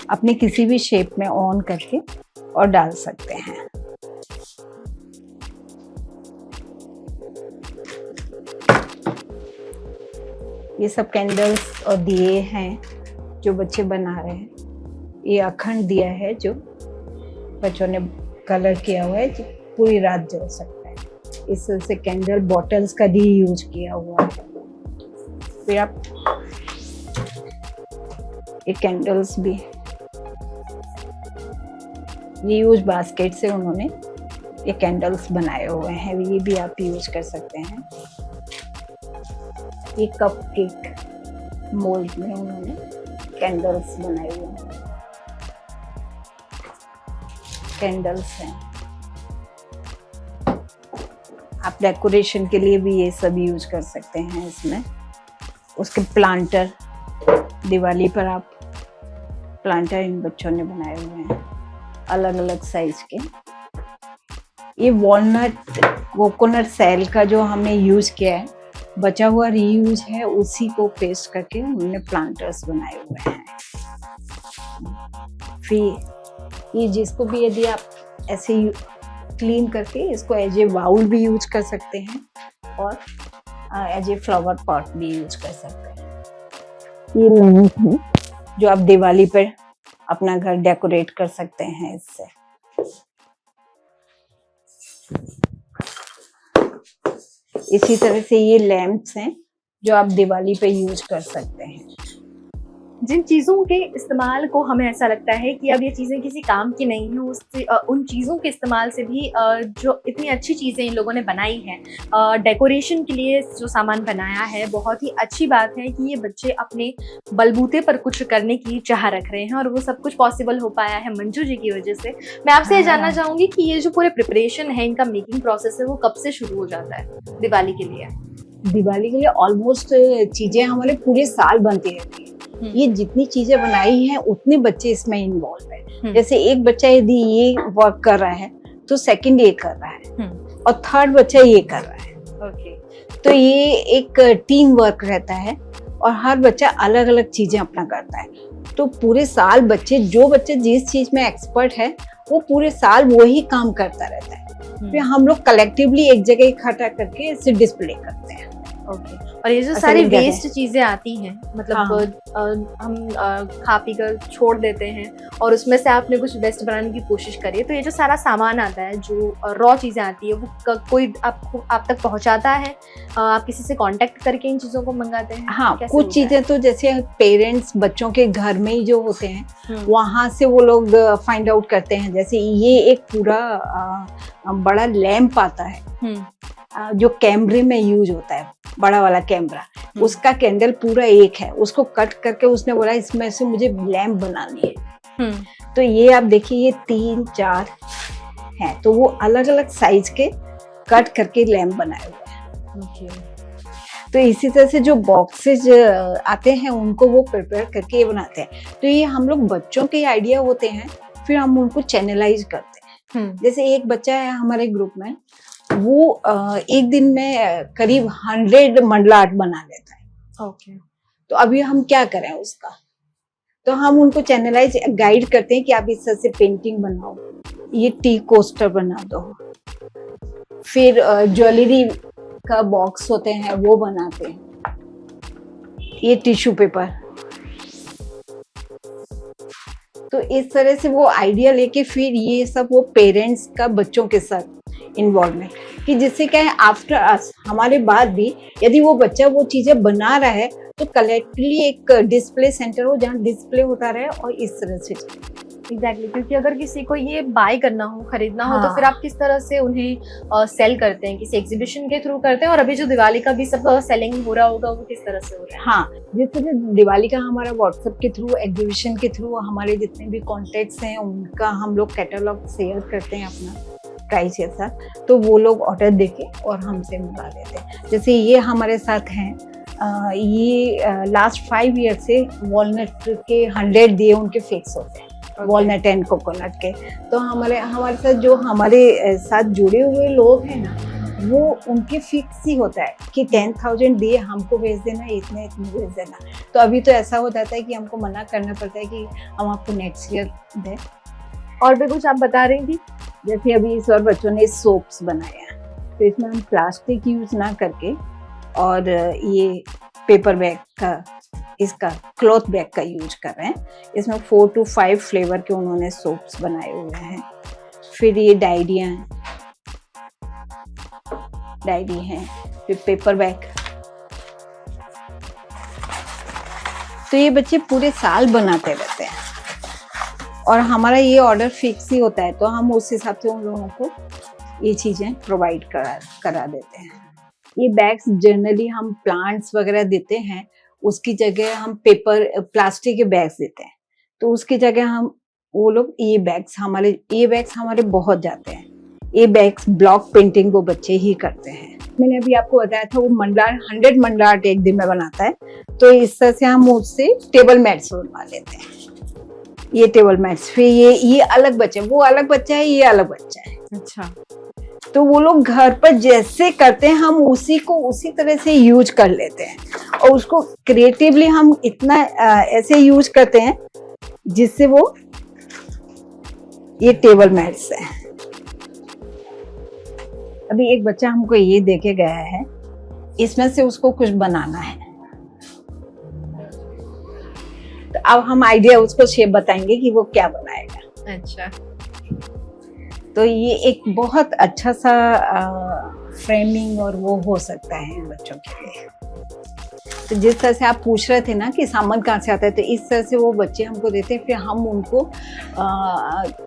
अपने किसी भी शेप में ऑन करके और डाल सकते हैं। ये सब कैंडल्स और दिए हैं जो बच्चे बना रहे हैं। ये अखंड दिया है जो बच्चों ने कलर किया हुआ है, जो पूरी रात जल सकता है। इस तरह से कैंडल बॉटल्स का भी यूज किया हुआ है। फिर आप ये कैंडल्स भी ये यूज बास्केट से उन्होंने ये कैंडल्स बनाए हुए हैं, ये भी आप यूज कर सकते हैं। ये कप केक मोल्ड में उन्होंने कैंडल्स बनाए हुए हैं, कैंडल्स हैं। आप डेकोरेशन के लिए भी ये सब यूज कर सकते हैं इसमें। उसके प्लांटर, दिवाली पर आप प्लांटर इन बच्चों ने बनाए हुए हैं अलग अलग साइज के। ये वॉलनट कोकोनट सेल का जो हमने यूज किया है, बचा हुआ रीयूज है, उसी को पेस्ट करके उन्होंने प्लांटर्स बनाए हुए हैं। फिर ये जिसको भी यदि आप ऐसे क्लीन करके इसको एज ए बाउल भी यूज कर सकते हैं और एज ए फ्लावर पॉट भी यूज कर सकते हैं। ये लैंप है जो आप दिवाली पर अपना घर डेकोरेट कर सकते हैं इससे। इसी तरह से ये लैंप्स हैं जो आप दिवाली पे यूज कर सकते हैं। जिन चीज़ों के इस्तेमाल को हमें ऐसा लगता है कि अब ये चीज़ें किसी काम की नहीं है, उससे उन चीज़ों के इस्तेमाल से भी जो इतनी अच्छी चीज़ें इन लोगों ने बनाई हैं, डेकोरेशन के लिए जो सामान बनाया है, बहुत ही अच्छी बात है कि ये बच्चे अपने बलबूते पर कुछ करने की चाह रख रहे हैं और वो सब कुछ पॉसिबल हो पाया है मंजू जी की वजह से। मैं आपसे ये जानना चाहूँगी कि ये जो पूरे प्रिपरेशन है, इनका मेकिंग प्रोसेस है, वो कब से शुरू हो जाता है दिवाली के लिए? दिवाली के लिए ऑलमोस्ट चीजें हमारे पूरे साल बनती रहती है। ये जितनी चीजें बनाई हैं उतने बच्चे इसमें इन्वॉल्व है। जैसे एक बच्चा यदि ये वर्क कर रहा है तो सेकंड ये कर रहा है और थर्ड बच्चा ये कर रहा है। ओके, तो ये एक टीम वर्क रहता है और हर बच्चा अलग अलग चीजें अपना करता है। तो पूरे साल जो बच्चे जिस चीज में एक्सपर्ट है वो पूरे साल वही काम करता रहता है। फिर हम लोग कलेक्टिवली एक जगह इकट्ठा करके इसे डिस्प्ले करते हैं। ओके, और ये जो सारी वेस्ट चीजें आती हैं, मतलब हम खा पी कर छोड़ देते हैं और उसमें से आपने कुछ बेस्ट बनाने की कोशिश करी है, तो ये जो सारा सामान आता है, जो रॉ चीजें आती है, वो कोई आप तक पहुंचाता है? आप किसी से कांटेक्ट करके इन चीजों को मंगाते हैं? हाँ, कुछ चीजें तो जैसे पेरेंट्स बच्चों के घर में ही जो होते हैं वहां से वो लोग फाइंड आउट करते हैं। जैसे ये एक पूरा बड़ा लैंप आता है जो कैमरे में यूज होता है, बड़ा वाला कैमरा, उसका कैंडल पूरा एक है, उसको कट करके उसने बोला इसमें से मुझे लैंप बनानी है। तो ये आप देखिए, ये 3-4 हैं, तो वो अलग अलग साइज के कट करके लैंप बनाए हुए हैं। तो इसी तरह से जो बॉक्सेज आते हैं उनको वो प्रिपेयर करके ये बनाते हैं। तो ये हम लोग बच्चों के आइडिया होते हैं, फिर हम उनको चैनलाइज करते हैं। जैसे एक बच्चा है हमारे ग्रुप में, वो एक दिन में करीब 100 मंडला आर्ट बना लेता है। ओके, तो अभी हम क्या करें उसका, तो हम उनको चैनलाइज गाइड करते हैं कि आप इस तरह से पेंटिंग बनाओ, ये टी कोस्टर बना दो, फिर ज्वेलरी का बॉक्स होते हैं वो बनाते हैं, ये टिश्यू पेपर। तो इस तरह से वो आइडिया लेके फिर ये सब वो पेरेंट्स का बच्चों के साथ इन्वॉल्वमेंट, कि जिससे क्या है, आफ्टर अस, हमारे बाद भी यदि वो बच्चा वो चीजें बना रहा है तो कलेक्टिवली एक डिस्प्ले सेंटर हो जहाँ डिस्प्ले होता रहे और इस तरह से। एग्जैक्टली, क्योंकि अगर किसी को ये बाय करना हो, खरीदना हो, तो फिर आप किस तरह से उन्हें सेल करते हैं? किसी एग्जीबिशन के थ्रू करते हैं? और अभी जो दिवाली का भी सब सेलिंग हो रहा होगा वो किस तरह से हो रहा है? हाँ, जिस तरह दिवाली का हमारा व्हाट्सएप के थ्रू, एग्जीबिशन के थ्रू हमारे जितने भी कॉन्टेक्ट्स हैं उनका हम लोग कैटलॉग शेयर करते हैं अपना प्राइस के साथ, तो वो लोग ऑर्डर देके और हमसे मंगा लेते हैं। जैसे ये हमारे साथ हैं ये लास्ट 5 ईयर से वॉलनट के 100 दिए उनके फिक्स होते हैं, वॉलनट एंड कोकोनट के। तो हमारे साथ जो हमारे साथ जुड़े हुए लोग हैं ना, वो उनके फिक्स ही होता है कि 10,000 दिए हमको भेज देना, इतने भेज देना। तो अभी तो ऐसा हो जाता है कि हमको मना करना पड़ता है कि हम आपको नेक्स्ट ईयर दें। और भी कुछ आप बता रही थी? जैसे अभी इस बार बच्चों ने सोप्स बनाया, तो इसमें हम प्लास्टिक यूज ना करके और ये पेपर बैग का, इसका क्लॉथ बैग का यूज कर रहे हैं। इसमें 4 to 5 फ्लेवर के उन्होंने सोप्स बनाए हुए हैं। फिर ये डायरी हैं, फिर पेपर बैग। तो ये बच्चे पूरे साल बनाते रहते हैं और हमारा ये ऑर्डर फिक्स ही होता है, तो हम उस हिसाब से उन लोगों को ये चीज़ें प्रोवाइड करा देते हैं। ये बैग्स जनरली हम प्लांट्स वगैरह देते हैं, उसकी जगह हम प्लास्टिक के बैग्स देते हैं। तो उसकी जगह हम वो लोग ये बैग्स हमारे बहुत जाते हैं। ये बैग्स ब्लॉक पेंटिंग वो बच्चे ही करते हैं। मैंने अभी आपको बताया था वो 100 मंडला आर्ट एक दिन में बनाता है, तो इस तरह से हम उससे टेबल मैट्स बनवा लेते हैं। ये टेबल मैट्स, फिर ये अलग बच्चा, वो अलग बच्चा है, ये अलग बच्चा है। अच्छा, तो वो लोग घर पर जैसे करते हैं हम उसी को उसी तरह से यूज कर लेते हैं और उसको क्रिएटिवली हम इतना ऐसे यूज करते हैं जिससे वो ये टेबल मैट्स है। अभी एक बच्चा हमको ये देके गया है, इसमें से उसको कुछ बनाना है, तो अब हम आइडिया उसको शेप बताएंगे कि वो क्या बनाएगा। अच्छा, तो ये एक बहुत अच्छा सा फ्रेमिंग और वो हो सकता है बच्चों के लिए। तो जिस तरह से आप पूछ रहे थे ना कि सामान कहाँ से आता है, तो इस तरह से वो बच्चे हमको देते हैं, फिर हम उनको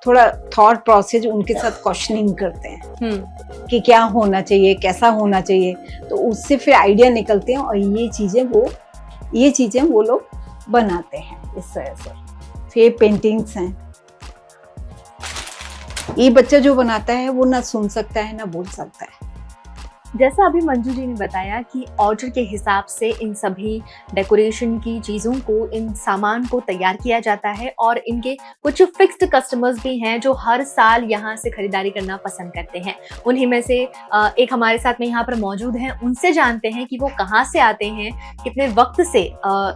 थोड़ा थॉट प्रोसेस उनके साथ क्वेश्चनिंग करते हैं कि क्या होना चाहिए, कैसा होना चाहिए। तो उससे फिर आइडिया निकलते हैं और ये चीज़ें वो लोग बनाते हैं इस तरह से। फिर पेंटिंग्स हैं, ये बच्चा जो बनाता है वो ना सुन सकता है ना बोल सकता है। जैसा अभी मंजू जी ने बताया कि ऑर्डर के हिसाब से इन सभी डेकोरेशन की चीज़ों को, इन सामान को तैयार किया जाता है और इनके कुछ फिक्स्ड कस्टमर्स भी हैं जो हर साल यहाँ से खरीदारी करना पसंद करते हैं। उन्हीं में से एक हमारे साथ में यहाँ पर मौजूद हैं, उनसे जानते हैं कि वो कहाँ से आते हैं, कितने वक्त से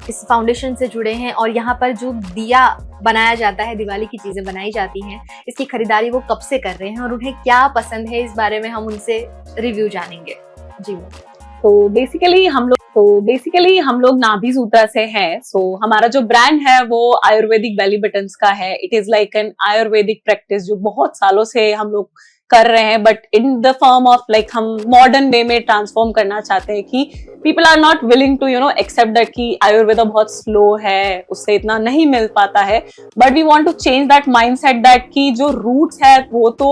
इस फाउंडेशन से जुड़े हैं और यहाँ पर जो दिया बनाया जाता है, दिवाली की चीज़ें बनाई जाती हैं, इसकी खरीदारी वो कब से कर रहे हैं और उन्हें क्या पसंद है, इस बारे में हम उनसे रिव्यू जानेंगे। जी, तो बेसिकली हम लोग नाभि सूत्रा से हैं। हमारा जो ब्रांड है वो आयुर्वेदिक बेली बटन्स का है। It is like an Ayurvedic practice जो बहुत सालों से हम लोग कर रहे हैं, but in the form of like हम मॉडर्न वे में ट्रांसफॉर्म करना चाहते हैं कि people are not willing to accept that कि आयुर्वेदा बहुत स्लो है, उससे इतना नहीं मिल पाता है, but we want to change that mindset that कि जो रूट्स है वो तो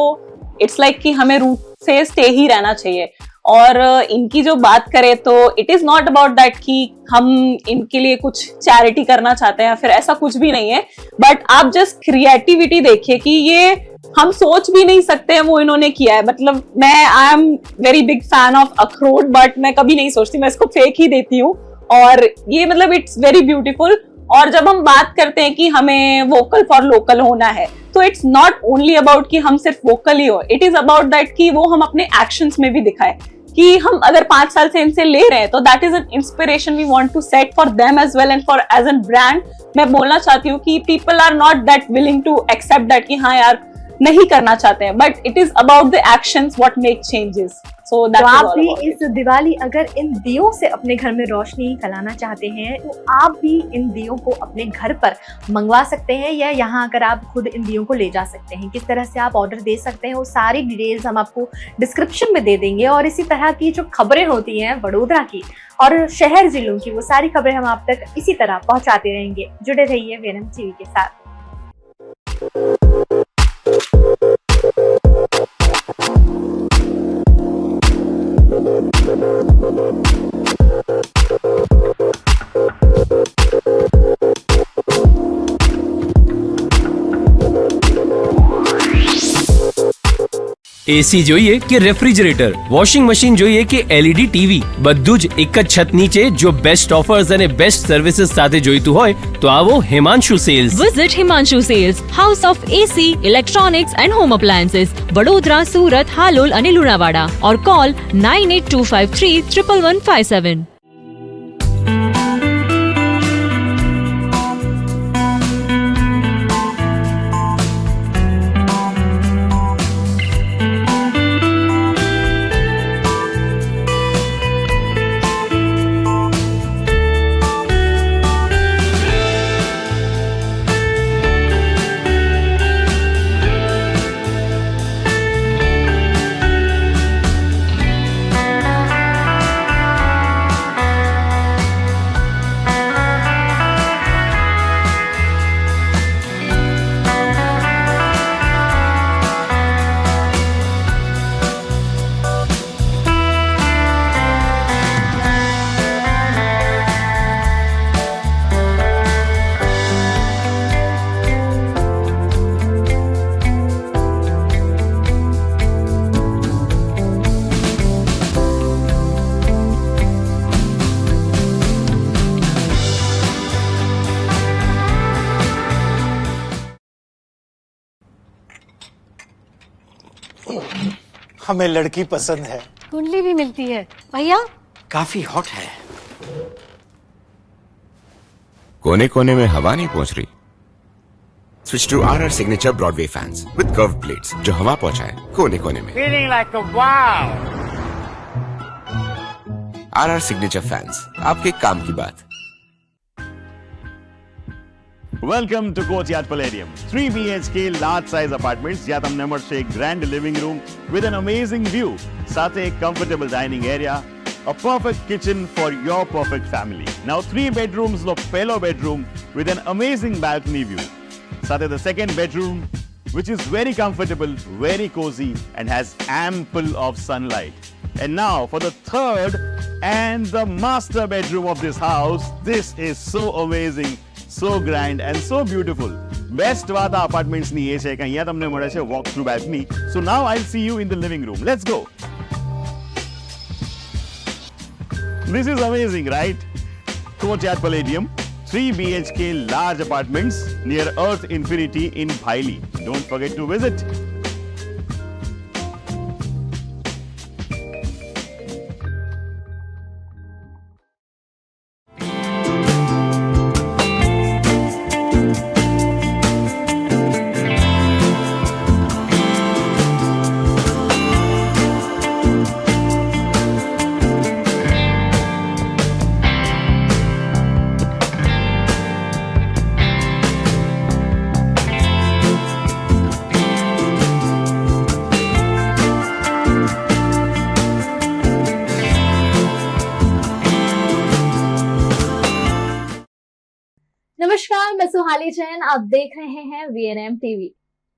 इट्स लाइक कि हमें रूट से स्टे ही रहना चाहिए। और इनकी जो बात करें तो it is not about that कि हम इनके लिए कुछ चैरिटी करना चाहते हैं, फिर ऐसा कुछ भी नहीं है, बट आप जस्ट क्रिएटिविटी देखिए कि ये हम सोच भी नहीं सकते हैं वो इन्होंने किया है। मतलब मैं I am very big fan of अखरोट, बट मैं कभी नहीं सोचती, मैं इसको फेंक ही देती हूँ। और ये मतलब इट्स वेरी ब्यूटीफुल। और जब हम बात करते हैं कि हमें वोकल फॉर लोकल होना है, तो इट्स नॉट ओनली अबाउट कि हम सिर्फ वोकल ही हो, इट इज अबाउट दैट कि वो हम अपने एक्शंस में भी दिखाए कि हम अगर 5 साल से इनसे ले रहे हैं तो that is an inspiration we want to set for them as well and for as an brand. मैं बोलना चाहती हूँ कि people are not that willing to accept that कि हाँ यार नहीं करना चाहते हैं, but it is about the actions what make changes. So तो आप भी इस दिवाली अगर इन दियों से अपने घर में रोशनी फैलाना चाहते हैं तो आप भी इन दियों को अपने घर पर मंगवा सकते हैं या यहाँ आकर आप खुद इन दियों को ले जा सकते हैं। किस तरह से आप ऑर्डर दे सकते हैं वो सारी डिटेल्स हम आपको डिस्क्रिप्शन में दे देंगे। और इसी तरह की जो खबरें होती हैं वडोदरा की और शहर जिलों की, वो सारी खबरें हम आप तक इसी तरह पहुँचाते रहेंगे। जुड़े रहिए वेनम टीवी के साथ। એસી જોઈએ કે રેફ્રિજરેટર, વોશિંગ મશીન જોઈએ કે એલઈડી ટીવી, બધું જ એક જ છત નીચે જો બેસ્ટ ઓફર્સ અને બેસ્ટ સર્વિસીસ સાથે જોઈતું હોય તો આવો Himanshu sales. Visit Himanshu Sales, House of AC, Electronics and Home Appliances, Vadodara, Surat, Halol અને લુણાવાડા. or call 982531 11157. हमें लड़की पसंद है। कुंडली भी मिलती है भैया। काफी हॉट है। कोने कोने में हवा नहीं पहुंच रही? Switch to RR signature Broadway fans with curve plates जो हवा पहुंचाए कोने कोने में. Feeling like a wow. RR signature fans, आपके काम की बात. Welcome to Courtyard Palladium. 3 BHK large size apartments જ્યાં તમને મળશે એક grand living room with an amazing view. સાથે એક comfortable dining area, a perfect kitchen for your perfect family. Now 3 bedrooms નો પહેલો bedroom with an amazing balcony view. સાથે the second bedroom which is very comfortable, very cozy and has ample of sunlight. And now for the third and the master bedroom of this house. This is so amazing. So grand and so beautiful. Best વાત આ apartments ની એ છે કે અહીંયા તમને મળે છે walk through balcony. So now I'll see you in the living room. Let's go. This is amazing, right? Courtyard Palladium, 3 BHK large apartments near Earth Infinity in Bhaili. Don't forget to visit. नमस्कार, मैं सुहाली जैन। आप देख रहे हैं VNM TV.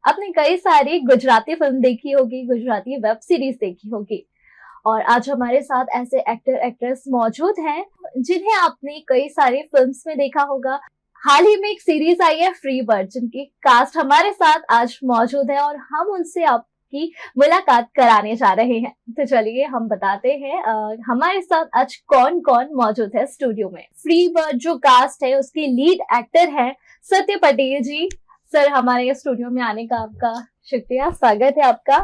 आपने कई सारी Gujarati film देखी होगी, गुजराती वेब सीरीज देखी होगी और आज हमारे साथ ऐसे एक्टर एक्ट्रेस मौजूद हैं जिन्हें आपने कई सारी फिल्म्स में देखा होगा। हाल ही में एक सीरीज आई है फ्री बर्ड, जिनकी कास्ट हमारे साथ आज मौजूद है और हम उनसे आपकी मुलाकात कराने जा रहे हैं। तो चलिए हम बताते हैं हमारे साथ आज कौन कौन मौजूद है स्टूडियो में। फ्री बर्ड जो कास्ट है उसकी लीड एक्टर है सत्य पटेल जी। सर, हमारे स्टूडियो में आने का आपका शुक्रिया, स्वागत है आपका।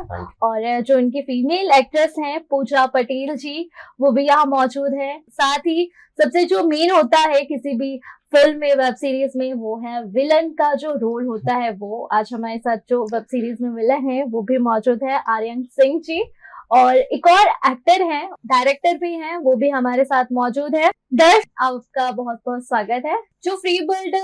और जो इनकी फीमेल एक्ट्रेस हैं पूजा पटेल जी, वो भी यहाँ मौजूद है। साथ ही सबसे जो मेन होता है किसी भी फिल्म में, वेब सीरीज में, वो है विलन का जो रोल होता है। वो आज हमारे साथ जो वेब सीरीज में विलन है वो भी मौजूद है, आर्यन सिंह जी। और एक और एक्टर हैं, डायरेक्टर भी हैं, वो भी हमारे साथ मौजूद है। दर्श, आपका बहुत बहुत स्वागत है। जो फ्री बर्ड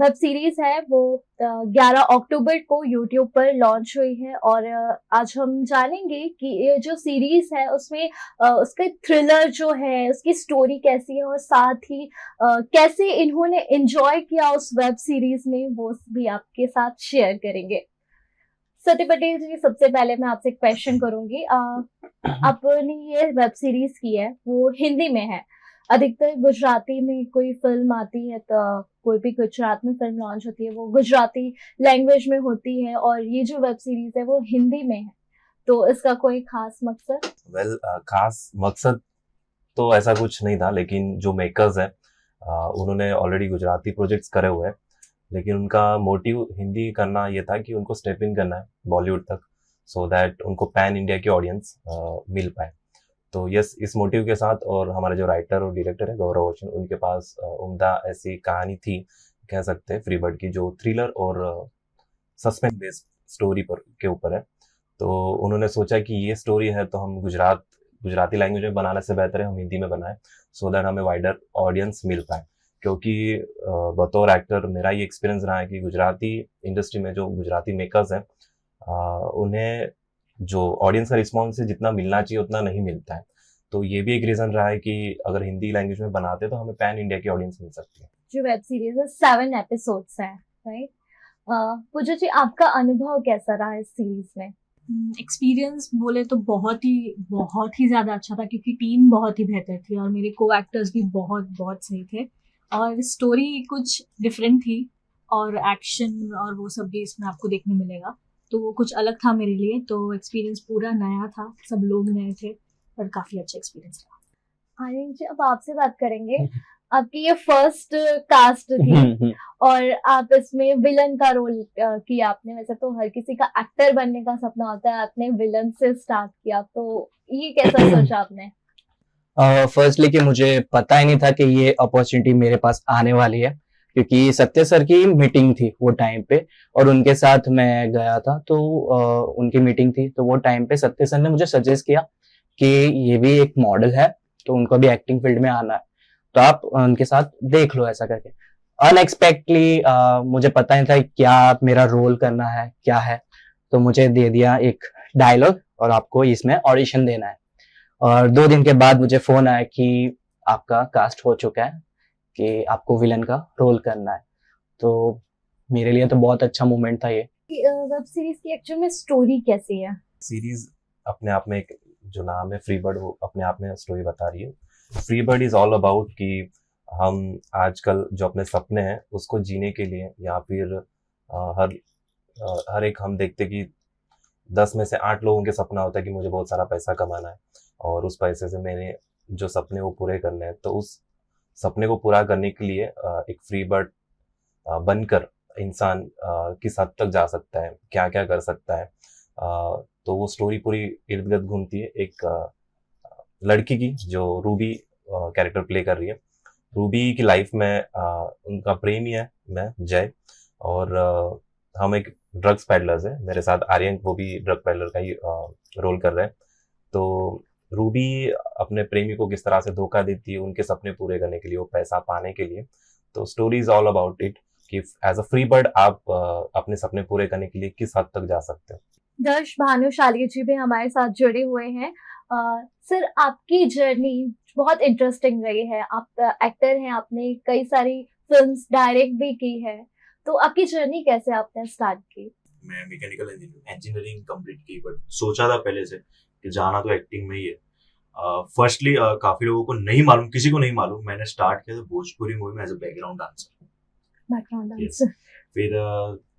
वेब सीरीज है वो 11 अक्टूबर को यूट्यूब पर लॉन्च हुई है और आज हम जानेंगे कि ये जो सीरीज है उसमें उसका थ्रिलर जो है, उसकी स्टोरी कैसी है और साथ ही कैसे इन्होंने एंजॉय किया उस वेब सीरीज में, वो भी आपके साथ शेयर करेंगे। सत्य पटेल जी, सबसे पहले मैं आपसे एक क्वेश्चन करूंगी। आपने ये वेब सीरीज की है वो हिंदी में है, अधिकतर गुजराती में कोई फिल्म आती है तो कोई भी गुजरात में फिल्म लॉन्च होती है वो गुजराती लैंग्वेज में होती है और ये जो वेब सीरीज है वो हिंदी में है। तो इसका कोई खास मकसद? वेल खास मकसद तो ऐसा कुछ नहीं था, लेकिन जो मेकर्स हैं उन्होंने ऑलरेडी गुजराती प्रोजेक्ट्स करे हुए हैं, लेकिन उनका मोटिव हिंदी करना ये था कि उनको स्टेप इन करना है बॉलीवुड तक, सो दैट उनको पैन इंडिया की ऑडियंस मिल पाए। तो यस, इस मोटिव के साथ, और हमारे जो राइटर और डायरेक्टर है गौरव रोशन, उनके पास उम्दा ऐसी कहानी थी, कह सकते हैं, फ्री बर्ड की, जो थ्रिलर और सस्पेंस बेस्ड स्टोरी पर के ऊपर है। तो उन्होंने सोचा कि ये स्टोरी है तो हम गुजराती लैंग्वेज में बनाने से बेहतर है हम हिंदी में बनाएं, सो दैट हमें वाइडर ऑडियंस मिल पाए। क्योंकि बतौर एक्टर मेरा ये एक्सपीरियंस रहा है कि गुजराती इंडस्ट्री में जो गुजराती मेकर्स हैं उन्हें जो ऑडियंस का रिस्पॉन्स है जितना मिलना चाहिए उतना नहीं मिलता है। तो ये भी एक रीजन रहा है कि अगर हिंदी लैंग्वेज में बनाते तो हमें पैन इंडिया की ऑडियंस मिल सकती है। जो वेब सीरीज है 7 एपिसोड्स हैं, राइट? पूजा जी, आपका अनुभव कैसा रहा इस सीरीज में? एक्सपीरियंस बोले तो बहुत ही ज़्यादा अच्छा था, क्योंकि टीम बहुत ही बेहतर थी और मेरे को एक्टर्स भी बहुत सही थे, और स्टोरी कुछ डिफरेंट थी, और एक्शन और वो सब भी इसमें आपको देखने मिलेगा, तो वो कुछ अलग था मेरे लिए। तो एक्सपीरियंस पूरा नया था, सब लोग नए थे, और काफ़ी अच्छा एक्सपीरियंस रहा। आर्यन जी, अब आपसे बात करेंगे। आपकी ये फर्स्ट कास्ट थी और आप इसमें विलन का रोल किया आपने। वैसे तो हर किसी का एक्टर बनने का सपना होता है, आपने विलन से स्टार्ट किया, तो ये कैसा सोचा आपने? फर्स्टली कि मुझे पता ही नहीं था कि ये अपॉर्चुनिटी मेरे पास आने वाली है, क्योंकि सत्य सर की मीटिंग थी वो टाइम पे, और उनके साथ मैं गया था, तो उनकी मीटिंग थी, तो वो टाइम पे सत्य सर ने मुझे सजेस्ट किया कि ये भी एक मॉडल है, तो उनको भी एक्टिंग फील्ड में आना है, तो आप उनके साथ देख लो, ऐसा करके। अनएक्सपेक्टली मुझे पता नहीं था क्या मेरा रोल करना है, क्या है, तो मुझे दे दिया एक डायलॉग और आपको इसमें ऑडिशन देना है। और 2 दिन के बाद मुझे फोन आया कि आपका कास्ट हो चुका है, कि आपको विलन का रोल करना है। तो मेरे लिए तो बहुत अच्छा मोमेंट था ये। वेब सीरीज की एक्चुअल में स्टोरी कैसी है? सीरीज अपने आप में एक जो नाम है फ्री बर्ड, वो अपने आप में स्टोरी बता रही है। Free bird is all about कि हम आजकल जो अपने सपने हैं उसको जीने के लिए, या फिर हर एक हम देखते कि 10 में से 8 लोगों के सपना होता है कि मुझे बहुत सारा पैसा कमाना है और उस पैसे से मैंने जो सपने वो पूरे करने हैं। तो उस सपने को पूरा करने के लिए एक फ्री बर्ड बनकर इंसान किस हद तक जा सकता है, क्या क्या कर सकता है। तो वो स्टोरी पूरी इर्द गिर्द घूमती है एक लड़की की, जो रूबी कैरेक्टर प्ले कर रही है। रूबी की लाइफ में उनका प्रेमी है मैं, जय, और हम एक ड्रग्स पैडलर्स है, मेरे साथ आर्यन, वो भी ड्रग पैडलर का ही रोल कर रहे हैं। तो रूबी अपने प्रेमी को किस तरह से धोखा देती है उनके सपने पूरे करने के लिए, वो पैसा पाने के लिए। तो story is all about it कि एज अ फ्री बर्ड आप अपने सपने पूरे करने के लिए किस हद तक जा सकते हो। दर्श भानुशाली जी भी हमारे साथ जुड़े हुए हैं। सर, आपकी जर्नी बहुत इंटरेस्टिंग रही है। आप एक्टर हैं, आपने कई सारी फिल्म्स डायरेक्ट भी की है, तो आपकी जर्नी कैसे आपने स्टार्ट की? मैं मैकेनिकल इंजीनियरिंग कंप्लीट की, बट सोचा था पहले से कि जाना तो एक्टिंग में ही है। फर्स्टली काफी लोगों को नहीं मालूम, किसी को नहीं मालूम, मैंने स्टार्ट किया था भोजपुरी मूवी में एज अ बैकग्राउंड डांसर। फिर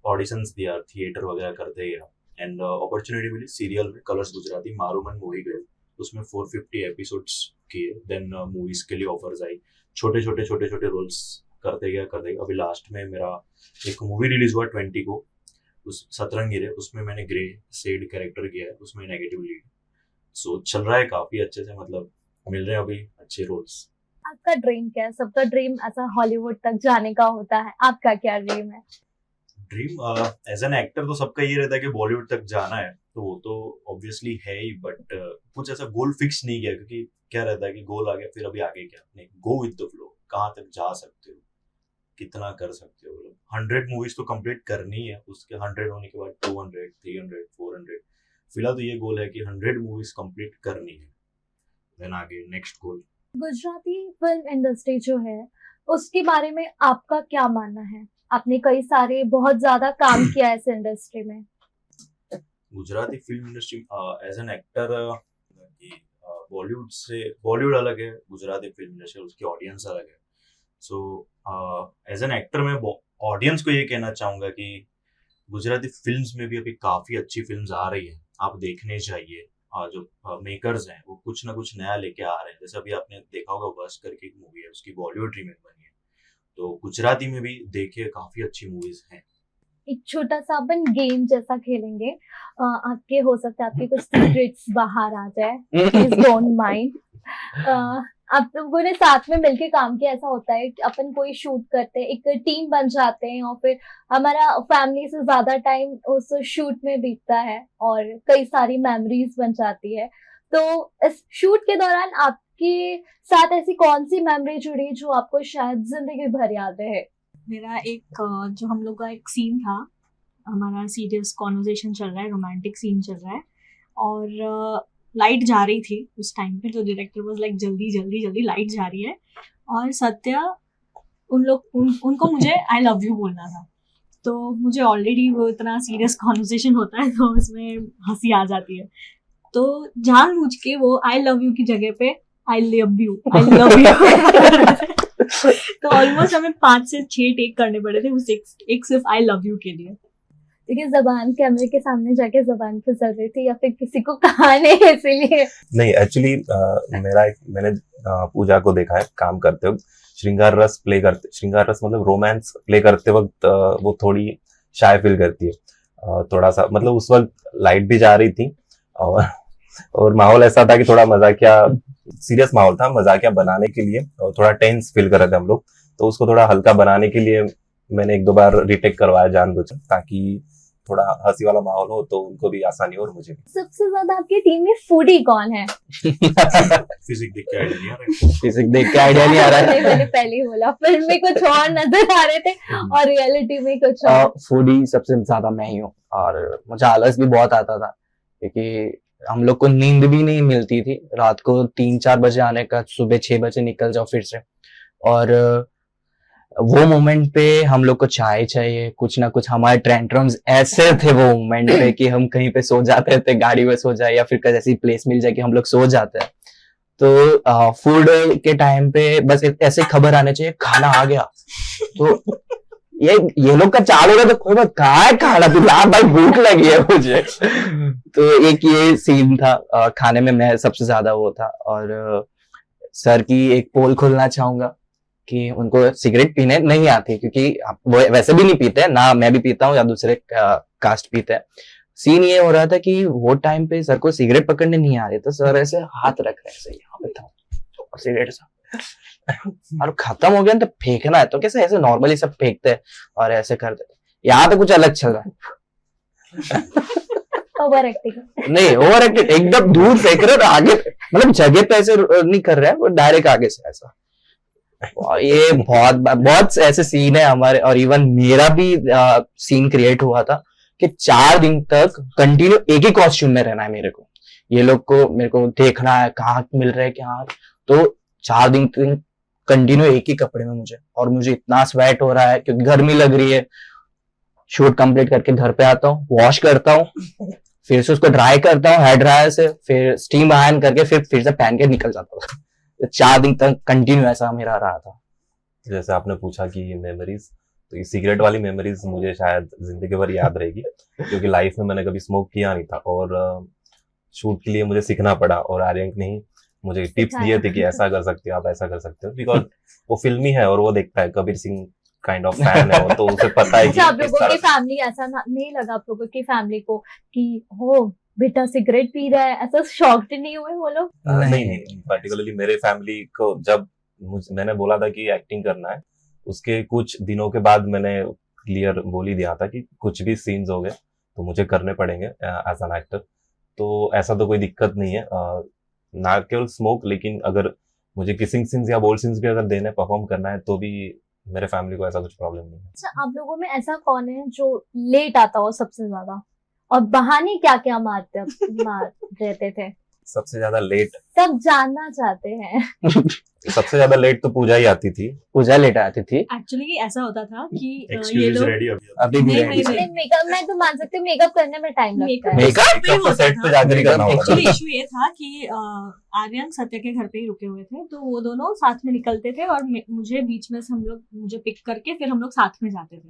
ऑडिशंस दिया, थिएटर वगैरह करते गया, एंड अपॉर्चुनिटी मिली सीरियल में, कलर्स गुजराती मारूमन मूवी गए, उसमें 450 एपिसोड्स किए। देन मूवीज के लिए ऑफर्स आई, छोटे छोटे रोल्स करते गया। अभी लास्ट में मेरा एक मूवी रिलीज हुआ 20 को, उस सतरंगी, उसमें मैंने ग्रे शेड कैरेक्टर किया है, उसमें नेगेटिव लीड। सो चल रहा है काफी अच्छे से, मतलब मिल रहे हैं अभी अच्छे रोल्स। आपका ड्रीम क्या है? सबका ड्रीम ऐसा हॉलीवुड तक जाने का होता है, आपका क्या ड्रीम है? ड्रीम एज एन एक्टर तो सबका ये रहता है कि बॉलीवुड तक जाना है, तो वो तो ऑब्वियसली है ही, बट कुछ ऐसा गोल फिक्स नहीं किया, क्योंकि क्या रहता है कि गोल आ गया फिर अभी आगे क्या, नहीं, गो विद द फ्लो, कहाँ तक जा सकते हो, कितना कर सकते हो। 100 मूवीज तो कंप्लीट करनी है, उसके 100 होने के बाद 200, 300, 400, फिलहाल तो ये गोल है कि 100 मूवीज कंप्लीट करनी है, देन आगे नेक्स्ट गोल। गुजराती फिल्म इंडस्ट्री जो है उसके बारे में आपका क्या मानना है? आपने कई सारे बहुत ज्यादा काम किया है इस इंडस्ट्री में। Gujarati film industry as an actor Bollywood अलग है, गुजराती फिल्म इंडस्ट्री उसकी ऑडियंस अलग है। सो एज एन एक्टर मैं ऑडियंस को ये कहना चाहूंगा कि गुजराती फिल्म्स में भी अभी काफी अच्छी फिल्म्स आ रही है, आप देखने चाहिए। जो मेकर्स हैं वो कुछ ना कुछ नया लेके आ रहे हैं। जैसे अभी आपने देखा होगा वर्ष करके एक मूवी है, उसकी बॉलीवुड रीमेक बनी है, तो गुजराती में भी देखिए काफी अच्छी मूवीज हैं। एक छोटा सा अपन गेम जैसा खेलेंगे। आपके हो सकता है आपके कुछ सीक्रेट्स बाहर आ जाए, प्लीज डोंट माइंड। आप लोगों ने साथ में मिलके काम किया, ऐसा होता है कि अपन कोई शूट करते हैं, एक टीम बन जाते हैं और फिर हमारा फैमिली से ज्यादा टाइम उस शूट में बीतता है और कई सारी मेमोरीज बन जाती है। तो इस शूट के दौरान आपके साथ ऐसी कौन सी मेमोरी जुड़ी जो आपको शायद जिंदगी भर याद रहे? मेरा एक जो हम लोग का एक सीन था, हमारा सीरियस कॉन्वर्सेशन चल रहा है, रोमांटिक सीन चल रहा है और लाइट जा रही थी उस टाइम पे, तो डायरेक्टर वाज लाइक जल्दी जल्दी जल्दी लाइट जा रही है और सत्या उनको मुझे आई लव यू बोलना था। तो मुझे ऑलरेडी वो इतना सीरियस कॉन्वर्सेशन होता है तो उसमें हंसी आ जाती है, तो जानबूझ के वो आई लव यू की जगह पे आई लव यू तो ऑलमोस्ट हमें 5 से 6 टेक करने पड़े थे उस एक सिर्फ आई लव यू के लिए। देखिए जबान कैमरे के सामने जाके जबान फिसल रही थी या फिर किसी को कहा नहीं इसलिए? नहीं, एक्चुअली मैंने पूजा को देखा है काम करते वक्त, श्रृंगार रस मतलब रोमांस प्ले करते वक्त वो थोड़ी शाय फील करती है थोड़ा सा, मतलब उस वक्त लाइट भी जा रही थी और माहौल ऐसा था कि थोड़ा मजाकिया सीरियस माहौल था, मजाकिया बनाने के लिए और थोड़ा टेंस फील कर रहे थे हम लोग, तो उसको थोड़ा हल्का बनाने के लिए मैंने 1-2 बार रिटेक करवाया जानबूझकर, ताकि थोड़ा हंसी वाला माहौल हो तो उनको भी आसानी हो और मुझे भी। सबसे ज्यादा आपकी टीम में फूडी कौन है? फिजिक देख के आइडिया नहीं आ रहा है। मैंने पहले ही बोला, फिल्म में कुछ और नजर आ रहे थे और रियलिटी में कुछ और। फूडी सबसे ज्यादा मैं ही हूँ और मुझे आलस भी बहुत आता था क्योंकि हम लोग को नींद भी नहीं मिलती थी, रात को 3-4 बजे आने का, सुबह 6 बजे निकल जाओ फिर से, और वो मोमेंट पे हम लोग को चाय चाहिए, कुछ ना कुछ हमारे ट्रेंट्रम्स ऐसे थे वो मोमेंट पे कि हम कहीं पे सो जाते थे, गाड़ी में सो जाए या फिर कहीं ऐसी प्लेस मिल जाए कि हम लोग सो जाते हैं। तो फूड के टाइम पे बस ऐसे खबर आने चाहिए खाना आ गया, तो ये लोग का चालू होगा तो कोई बात कहा है खाना, तो भाई भूख लगी है मुझे। तो एक ये सीन था खाने में मैं सबसे ज्यादा वो था। और सर की एक पोल खोलना चाहूंगा कि उनको सिगरेट पीने नहीं आती, क्योंकि वो वैसे भी नहीं पीते, ना मैं भी पीता हूँ या दूसरे कास्ट पीते हैं। सीन ये हो रहा था कि वो टाइम पे सर को सिगरेट पकड़ने नहीं आ रहे, तो सर ऐसे हाथ रख रहे हैं यहाँ पे था सिगरेट और खत्म हो गया तो फेंकना है, तो कैसे ऐसे नॉर्मली सब फेंकते हैं और ऐसे करते, यहाँ तो कुछ अलग चल रहा है। ओवर एक्टिंग नहीं, ओवर एक्टिंग एकदम दूर फेंक रहे, आगे मतलब जगह पे ऐसे नहीं कर रहे हैं, वो डायरेक्ट आगे से ऐसा। ये बहुत ऐसे सीन है हमारे, और इवन मेरा भी सीन क्रिएट हुआ था कि 4 दिन तक कंटिन्यू एक ही कॉस्ट्यूम में रहना है मेरे को, ये लोग को मेरे को देखना है कहाँ मिल रहा है क्या, तो 4 दिन कंटिन्यू एक ही कपड़े में मुझे, और मुझे इतना स्वेट हो रहा है क्योंकि गर्मी लग रही है। शूट कंप्लीट करके घर पे आता हूँ, वॉश करता हूँ, फिर से उसको ड्राई करता हूँ हेयर ड्रायर से, फिर स्टीम आयरन करके फिर से पहन के निकल जाता हूँ। 4 दिन तक कंटिन्यू ऐसा मेरा रहा था। जैसे आपने पूछा कि ये मेमोरीज, तो ये सिगरेट वाली मेमोरीज मुझे शायद जिंदगी भर याद रहेगी, क्योंकि लाइफ में मैंने कभी स्मोक किया नहीं था और शूट के लिए मुझे सीखना पड़ा, और आर्यन ने ही मुझे टिप्स दिए थे कि ऐसा कर सकते हो आप, ऐसा कर सकते हो, बिकॉज वो फिल्मी है और वो देखता है, Kabir Singh kind of fan है वो, तो उसे पता है कि आप लोगों की फैमिली ऐसा नहीं लगा आप लोगों की फैमिली को कि हो बेटा सिगरेट पी रहा है, ऐसा शॉक्ड नहीं हुए वो लोग? नहीं, पर्टिकुलरली मेरे फैमिली को जब मैंने बोला था कि एक्टिंग करना है, उसके कुछ दिनों के बाद मैंने क्लियर बोल ही दिया था कि कुछ भी सीन्स हो गए तो मुझे करने पड़ेंगे एज एन एक्टर, तो ऐसा तो कोई दिक्कत नहीं है, ना केवल स्मोक, लेकिन अगर मुझे किसिंग सीन्स या बोल्ड सीन्स भी अगर देने परफॉर्म करना है तो भी मेरे फैमिली को ऐसा कुछ प्रॉब्लम नहीं है। अच्छा, आप लोगों में ऐसा कौन है जो लेट आता हो सबसे ज्यादा, और बहाने क्या क्या मार रहते थे? सबसे ज्यादा लेट सब जानना चाहते हैं। सबसे ज्यादा लेट तो पूजा ही आती थी, पूजा लेट आती थी। एक्चुअली ऐसा होता था कि ये लोग अभी भी रेडी। मेकअप मैं तो मान सकती हूँ, मेकअप करने में टाइम लगता है। मेकअप तो सेट पे जाकर ही करना होता है। एक्चुअली इशू ये था कि आर्यन सत्य के घर पे ही रुके हुए थे, तो वो दोनों साथ में निकलते थे और मुझे बीच में से मुझे पिक करके फिर हम लोग साथ में जाते थे।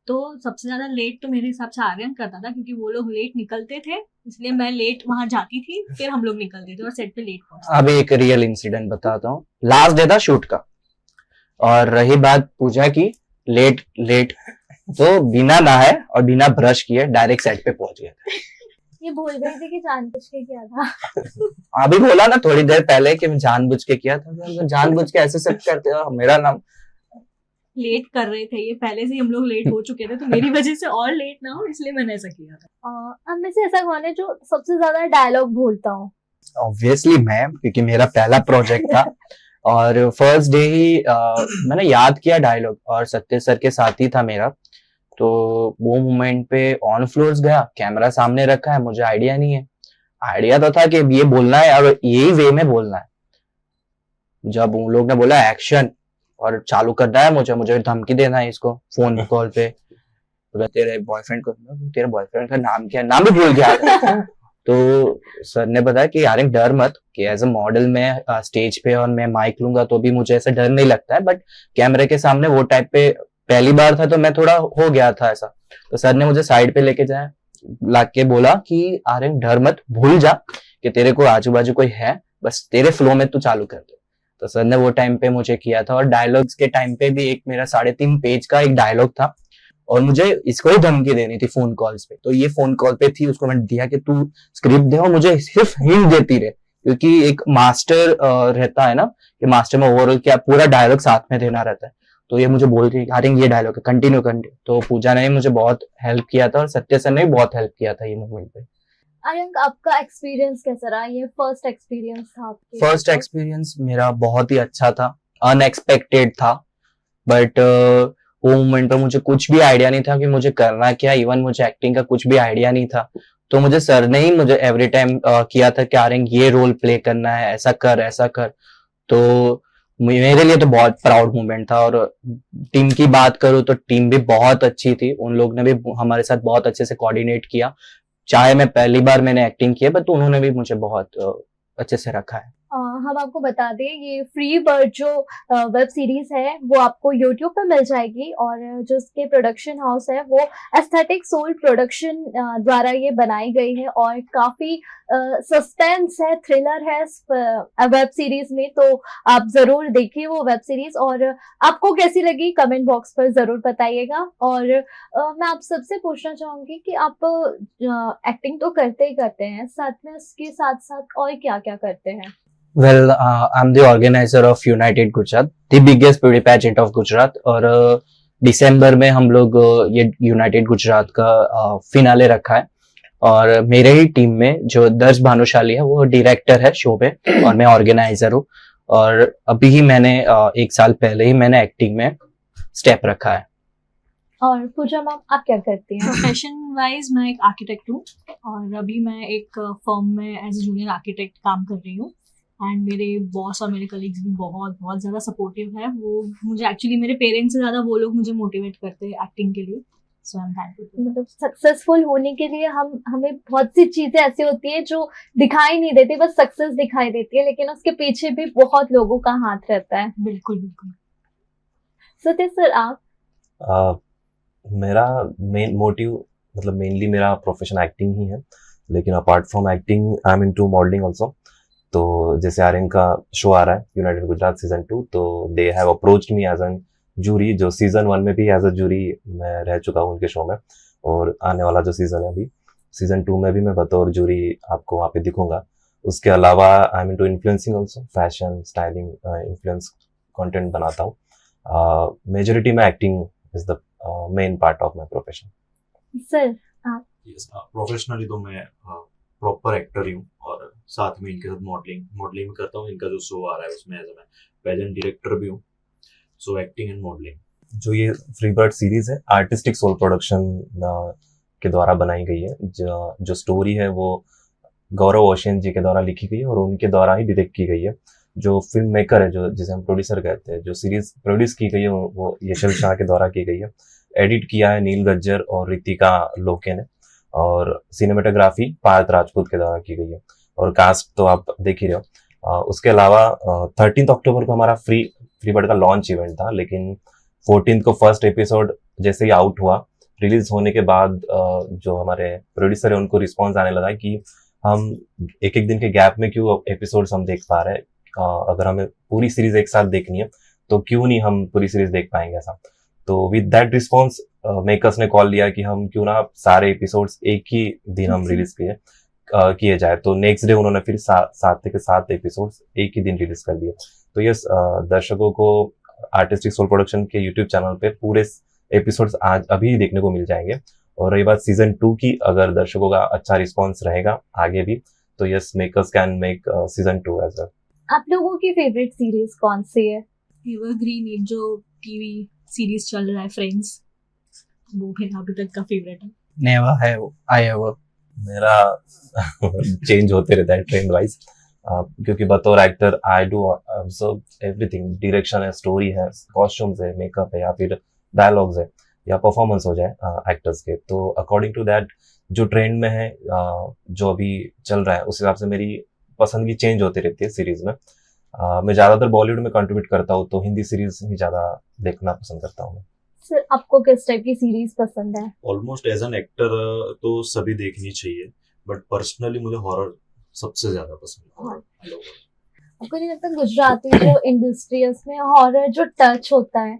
तो सबसे ज्यादा लेट तो मेरे हिसाब से आर्यन करता था, क्योंकि वो लोग लेट निकलते थे, इसलिए मैं लेट वहां जाती थी, फिर हम लोग निकलते थे और सेट पे लेट पहुंचते। अब एक रियल इंसिडेंट बताता हूँ। लास्ट डे था शूट का, और रही बात पूजा की, लेट तो बिना नहाए और बिना ब्रश किए डायरेक्ट सेट पे पहुंच गए। ये भूल गई थी कि जानबूझ के किया था। अभी बोला ना थोड़ी देर पहले कि मैं जानबूझ के किया था, जानबूझ के ऐसे सब करते हो, मेरा नाम लेट कर रहे थे, ये पहले से ही हम लोग लेट हो चुके थे, तो मेरी वजह से और लेट ना हो इसलिए मैंने ऐसा किया था। अब में से ऐसा कौन है जो सबसे ज्यादा डायलॉग भूलता हूँ? ऑब्वियसली मैं, क्योंकि मेरा पहला प्रोजेक्ट था और फर्स्ट डे ही मैंने याद किया डायलॉग, और सत्य सर के साथ ही था मेरा, तो वो मोमेंट पे ऑन फ्लोर्स गया, कैमरा सामने रखा है, मुझे आइडिया नहीं है। आइडिया तो था कि ये बोलना है और यही वे में बोलना है। जब उन लोग ने बोला एक्शन और चालू करना है, मुझे धमकी देना है इसको फोन कॉल पे, तो तेरे बॉयफ्रेंड का नाम क्या है, नाम भी भूल गया। तो सर ने बताया कि यार डर मत, कि एज अ मॉडल मैं स्टेज पे और मैं माइक लूंगा तो भी मुझे ऐसा डर नहीं लगता है, बट कैमरे के सामने वो टाइप पे पहली बार था तो मैं थोड़ा हो गया था ऐसा। तो सर ने मुझे साइड पे लेके जाया, लाके बोला कि आर्यन डर मत, भूल जा कि तेरे को आजू बाजू कोई है, बस तेरे फ्लो में तू चालू कर दे। तो सर ने वो टाइम पे मुझे किया था, और डायलॉग्स के टाइम पे भी एक मेरा 3.5 पेज का एक डायलॉग था, और मुझे इसको ही धमकी देनी थी फोन कॉल्स पे। तो ये फोन कॉल पे थी, उसको मैंने दिया कि तू स्क्रिप्ट दे और मुझे सिर्फ हिंट देती रहे, क्योंकि एक मास्टर रहता है ना कि मास्टर में ओवरऑल क्या पूरा डायलॉग साथ में देना रहता है। तो ये मुझे बोल रही है ये डायलॉग है, कंटिन्यू। तो पूजा ने मुझे बहुत हेल्प किया था, और सत्य सर ने भी बहुत हेल्प किया था ये मूवमेंट पे। आर्यन, आपका एक्सपीरियंस कैसा रहा? ये फर्स्ट एक्सपीरियंस था आपके? फर्स्ट एक्सपीरियंस मेरा बहुत ही अच्छा था, अनएक्सपेक्टेड था, बट वो मोमेंट पर मुझे कुछ भी आइडिया नहीं था कि मुझे करना क्या, इवन मुझे एक्टिंग का कुछ भी आइडिया नहीं था। तो मुझे सर ने ही मुझे एवरी टाइम किया था कि आर्यन ये रोल प्ले करना है, ऐसा कर। तो मेरे लिए तो बहुत प्राउड मोमेंट था। और टीम की बात करूँ तो टीम भी बहुत अच्छी थी, उन लोग ने भी हमारे साथ बहुत अच्छे से कोऑर्डिनेट किया। चाहे मैं पहली बार मैंने एक्टिंग किया, बट उन्होंने भी मुझे बहुत अच्छे से रखा है। हम आपको बता दें, ये फ्री बर्ड जो वेब सीरीज है वो आपको YouTube पे मिल जाएगी, और जो इसके प्रोडक्शन हाउस है वो एस्थेटिक सोल प्रोडक्शन द्वारा ये बनाई गई है, और काफी सस्पेंस है, थ्रिलर है इस वेब सीरीज में। तो आप जरूर देखिए वो वेब सीरीज, और आपको कैसी लगी कमेंट बॉक्स पर जरूर बताइएगा। और मैं आप सबसे पूछना चाहूंगी कि आप एक्टिंग तो करते ही करते हैं, साथ में उसके साथ साथ और क्या क्या करते हैं? Well, I'm the organizer of United Gujarat, the biggest beauty pageant of Gujarat, और दिसंबर में हम लोग ये यूनाइटेड गुजरात का फिनाले रखा है, और मेरे ही टीम में जो दर्श भानुशाली है वो डायरेक्टर है शो पे, और मैं ऑर्गेनाइजर हूँ। और अभी ही मैंने 1 साल पहले ही मैंने एक्टिंग में स्टेप रखा है। और पूजा मैम, आप क्या करती हैं? प्रोफेशन वाइज मैं एक आर्किटेक्ट हूँ, और अभी मैं एक फर्म में एज ए जूनियर आर्किटेक्ट काम कर रही हूँ। एंड मेरे बॉस और मेरे कलीग्स भी बहुत बहुत ज़्यादा सपोर्टिव है। वो मुझे एक्चुअली, मेरे पेरेंट्स से ज़्यादा वो लोग मुझे मोटिवेट करते हैं एक्टिंग के लिए। सो आई एम थैंकफुल। मतलब सक्सेसफुल होने के लिए हमें बहुत सी चीजें ऐसी होती है जो दिखाई नहीं देती, बस सक्सेस दिखाई देती है, लेकिन उसके पीछे भी बहुत लोगों का हाथ रहता है। बिल्कुल बिल्कुल। सत्य सर, आप? मेरा मेन मोटिव, मतलब मेनली मेरा प्रोफेशन एक्टिंग ही है, लेकिन apart from acting I am into modelling also. तो जैसे आर्यन का शो आ रहा है यूनाइटेड गुजरात सीजन 2, तो they have approached me as an jury, जो सीजन 1 में भी एज अ जूरी मैं रह चुका हूँ उनके शो में, और आने वाला जो सीजन है अभी सीजन 2 में भी मैं बतौर जूरी आपको वहाँ पे दिखूंगा। उसके अलावा I am into influencing also, fashion, styling, influence content बनाता हूँ। मेजॉरिटी में acting is the main part of my profession. Sir, आप? प्रोफेशनली तो मैं प्रॉपर एक्टर ही हूँ, और साथ में इनके साथ मॉडलिंग भी करता हूँ। इनका जो शो आ रहा है उसमें एज मैं पेजेंट डायरेक्टर भी हूँ। सो एक्टिंग एंड मॉडलिंग। जो ये फ्री बर्ड सीरीज है आर्टिस्टिक सोल प्रोडक्शन के द्वारा बनाई गई है। जो स्टोरी है वो गौरव ओशियन जी के द्वारा लिखी गई है, और उनके द्वारा ही डायरेक्ट की गई है। जो फिल्म मेकर है, जो जिसे हम प्रोड्यूसर कहते हैं, जो सीरीज प्रोड्यूस की गई है वो यशल शाह के द्वारा की गई है। एडिट किया है नील गज्जर और रितिका लोके ने, और सिनेमेटोग्राफी पार्थ राजपूत के द्वारा की गई है, और कास्ट तो आप देख ही रहे हो। उसके अलावा 13 अक्टूबर को हमारा फ्री बर्ड का लॉन्च इवेंट था, लेकिन 14 को फर्स्ट एपिसोड जैसे ही आउट हुआ रिलीज होने के बाद जो हमारे प्रोड्यूसर है उनको रिस्पॉन्स आने लगा कि हम एक एक दिन के गैप में क्यों एपिसोड्स हम देख पा रहे हैं, अगर हमें पूरी सीरीज एक साथ देखनी है तो क्यों नहीं हम पूरी सीरीज देख पाएंगे ऐसा। तो विद दैट रिस्पॉन्स मेकर्स ने कॉल लिया कि हम क्यों ना सारे एपिसोड्स एक ही दिन हम रिलीज किए जाए। तो नेक्स्ट डे उन्होंने फिर 7 के 7 एपिसोड्स एक ही दिन रिलीज कर दिए। तो यस, दर्शकों को आर्टिस्टिक सोल प्रोडक्शन के यूट्यूब चैनल पे पूरे एपिसोड्स आज अभी देखने को मिल जाएंगे। और रही बात सीजन 2 की, अगर दर्शकों का अच्छा रिस्पॉन्स रहेगा आगे भी तो yes, makers can make season 2 as well. आप लोगों की फेवरेट सीरीज कौन सी है? एवरग्रीन एक जो टीवी सीरीज चल रहा है फ्रेंड्स, वो मेरा अभी तक का फेवरेट है। नेवा है वो, आई एवर। मेरा चेंज होते रहता है ट्रेंड वाइज, क्योंकि बतौर actor I do observe everything. Direction है, स्टोरी है, कॉस्ट्यूम्स है, मेकअप है, या फिर डायलॉग्स है, या परफॉर्मेंस हो जाए एक्टर्स के। तो अकॉर्डिंग टू दैट जो ट्रेंड में है, जो अभी चल रहा है, उस हिसाब से मेरी पसंद भी चेंज होती रहती है सीरीज में। मैं ज्यादातर बॉलीवुड में कंट्रीब्यूट करता हूँ, तो हिंदी सीरीज ही ज्यादा देखना पसंद करता हूँ। सर, आपको किस टाइप की सीरीज पसंद है? ऑलमोस्ट एज एन एक्टर तो सभी देखनी चाहिए, बट पर्सनली मुझे हॉरर सबसे ज्यादा पसंद है। आपको नहीं लगता गुजराती जो इंडस्ट्री है उसमें हॉरर जो टच होता है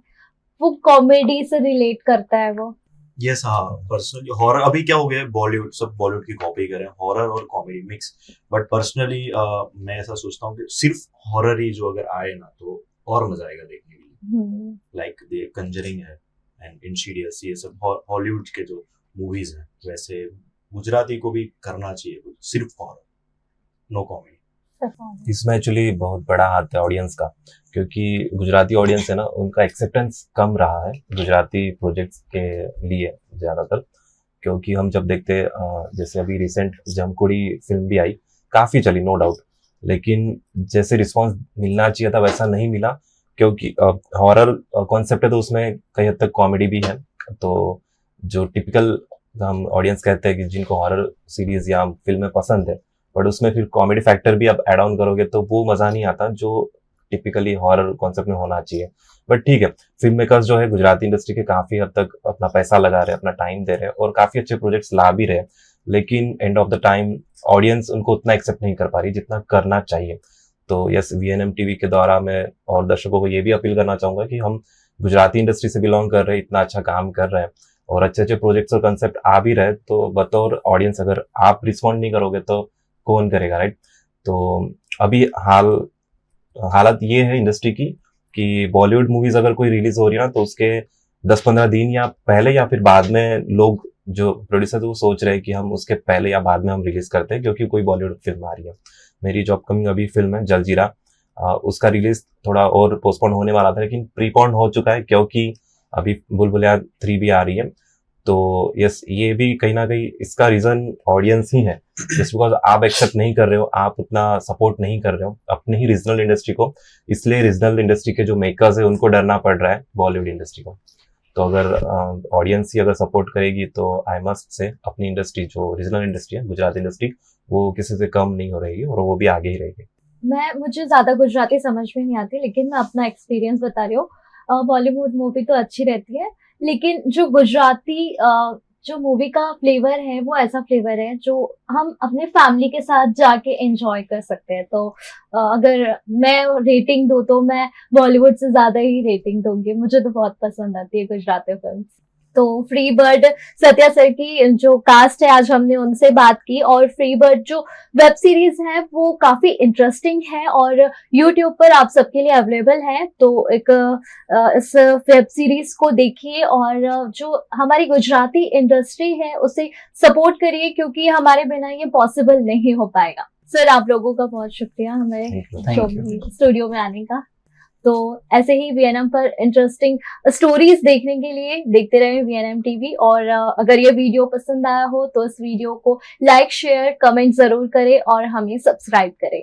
वो कॉमेडी से रिलेट करता है वो? यस, हाँ, पर्सनली हॉरर अभी क्या हो गया है, बॉलीवुड सब बॉलीवुड की कॉपी कर रहे हैं, हॉरर और कॉमेडी मिक्स। बट पर्सनली मैं ऐसा सोचता हूँ कि सिर्फ हॉरर ही जो अगर आए ना तो और मजा आएगा देखने के लिए। लाइक द कंजरिंग है एंड इंसीडियस, ये सब हॉलीवुड के जो मूवीज हैं, वैसे गुजराती को भी करना चाहिए सिर्फ हॉरर, नो कॉमेडी। इसमें एक्चुअली बहुत बड़ा हाथ है ऑडियंस का, क्योंकि गुजराती ऑडियंस है ना, उनका एक्सेप्टेंस कम रहा है गुजराती प्रोजेक्ट्स के लिए ज्यादातर। क्योंकि हम जब देखते जैसे अभी रिसेंट जमकुड़ी फिल्म भी आई, काफी चली नो डाउट, लेकिन जैसे रिस्पांस मिलना चाहिए था वैसा नहीं मिला। क्योंकि हॉरर कॉन्सेप्ट है तो उसमें कई हद तक कॉमेडी भी है। तो जो टिपिकल हम ऑडियंस कहते हैं कि जिनको हॉरर सीरीज या फिल्में पसंद है, बट उसमें फिर कॉमेडी फैक्टर भी अब ऐड ऑन करोगे तो वो मजा नहीं आता जो टिपिकली हॉरर कॉन्सेप्ट में होना चाहिए। बट ठीक है, फिल्म मेकर्स जो है गुजराती इंडस्ट्री के काफी हद तक अपना पैसा लगा रहे हैं, अपना टाइम दे रहे हैं और काफी अच्छे प्रोजेक्ट्स ला भी रहे हैं, लेकिन end of the time audience उनको उतना एक्सेप्ट नहीं कर पा रही जितना करना चाहिए। तो यस, VNM TV के द्वारा मैं और दर्शकों को ये भी अपील करना चाहूंगा कि हम गुजराती इंडस्ट्री से बिलोंग कर रहे हैं, इतना अच्छा काम कर रहे हैं और अच्छे अच्छे प्रोजेक्ट्स और कंसेप्ट आ भी रहे, तो बतौर ऑडियंस अगर आप रिस्पॉन्ड नहीं करोगे तो कौन करेगा, राइट? तो अभी हालत ये है इंडस्ट्री की कि बॉलीवुड मूवीज अगर कोई रिलीज हो रही है ना तो उसके 10-15 दिन या पहले या फिर बाद में लोग जो प्रोड्यूसर वो सोच रहे हैं कि हम उसके पहले या बाद में हम रिलीज करते हैं, क्योंकि कोई बॉलीवुड फिल्म आ रही है। मेरी जो अपकमिंग अभी फिल्म है जलजीरा, उसका रिलीज थोड़ा और पोस्टपोन होने वाला था, लेकिन प्रीपोन हो चुका है क्योंकि अभी बुलबुलिया 3 भी आ रही है। तो यस, ये भी कहीं ना कहीं इसका रीजन ऑडियंस ही है, जस्ट बिकॉज आप एक्सेप्ट नहीं कर रहे हो, आप उतना सपोर्ट नहीं कर रहे हो अपनी ही रीजनल इंडस्ट्री को, इसलिए रीजनल इंडस्ट्री के जो मेकर्स है उनको डरना पड़ रहा है बॉलीवुड इंडस्ट्री को। तो अगर ऑडियंस ही अगर सपोर्ट करेगी तो आई मस्ट से अपनी इंडस्ट्री जो रीजनल इंडस्ट्री है गुजराती इंडस्ट्री, वो किसी से कम नहीं हो रहेगी और वो भी आगे ही रहेगी। मुझे ज्यादा गुजराती समझ में नहीं आती, लेकिन मैं अपना एक्सपीरियंस बता रही हूँ। बॉलीवुड मूवी तो अच्छी रहती है, लेकिन जो गुजराती जो मूवी का फ्लेवर है वो ऐसा फ्लेवर है जो हम अपने फैमिली के साथ जाके एंजॉय कर सकते हैं। तो अगर मैं रेटिंग दूँ तो मैं बॉलीवुड से ज्यादा ही रेटिंग दूंगी। मुझे तो बहुत पसंद आती है गुजराती फिल्म। तो फ्री बर्ड सत्या सर की जो कास्ट है आज हमने उनसे बात की, और फ्री बर्ड जो वेब सीरीज है वो काफी इंटरेस्टिंग है और यूट्यूब पर आप सबके लिए अवेलेबल है। तो इस वेब सीरीज को देखिए और जो हमारी गुजराती इंडस्ट्री है उसे सपोर्ट करिए, क्योंकि हमारे बिना ये पॉसिबल नहीं हो पाएगा। सर, आप लोगों का बहुत शुक्रिया हमारे स्टूडियो में आने का। तो ऐसे ही VNM पर इंटरेस्टिंग स्टोरीज देखने के लिए देखते रहे VNM TV। और अगर ये वीडियो पसंद आया हो तो इस वीडियो को लाइक, शेयर, कमेंट जरूर करें और हमें सब्सक्राइब करें।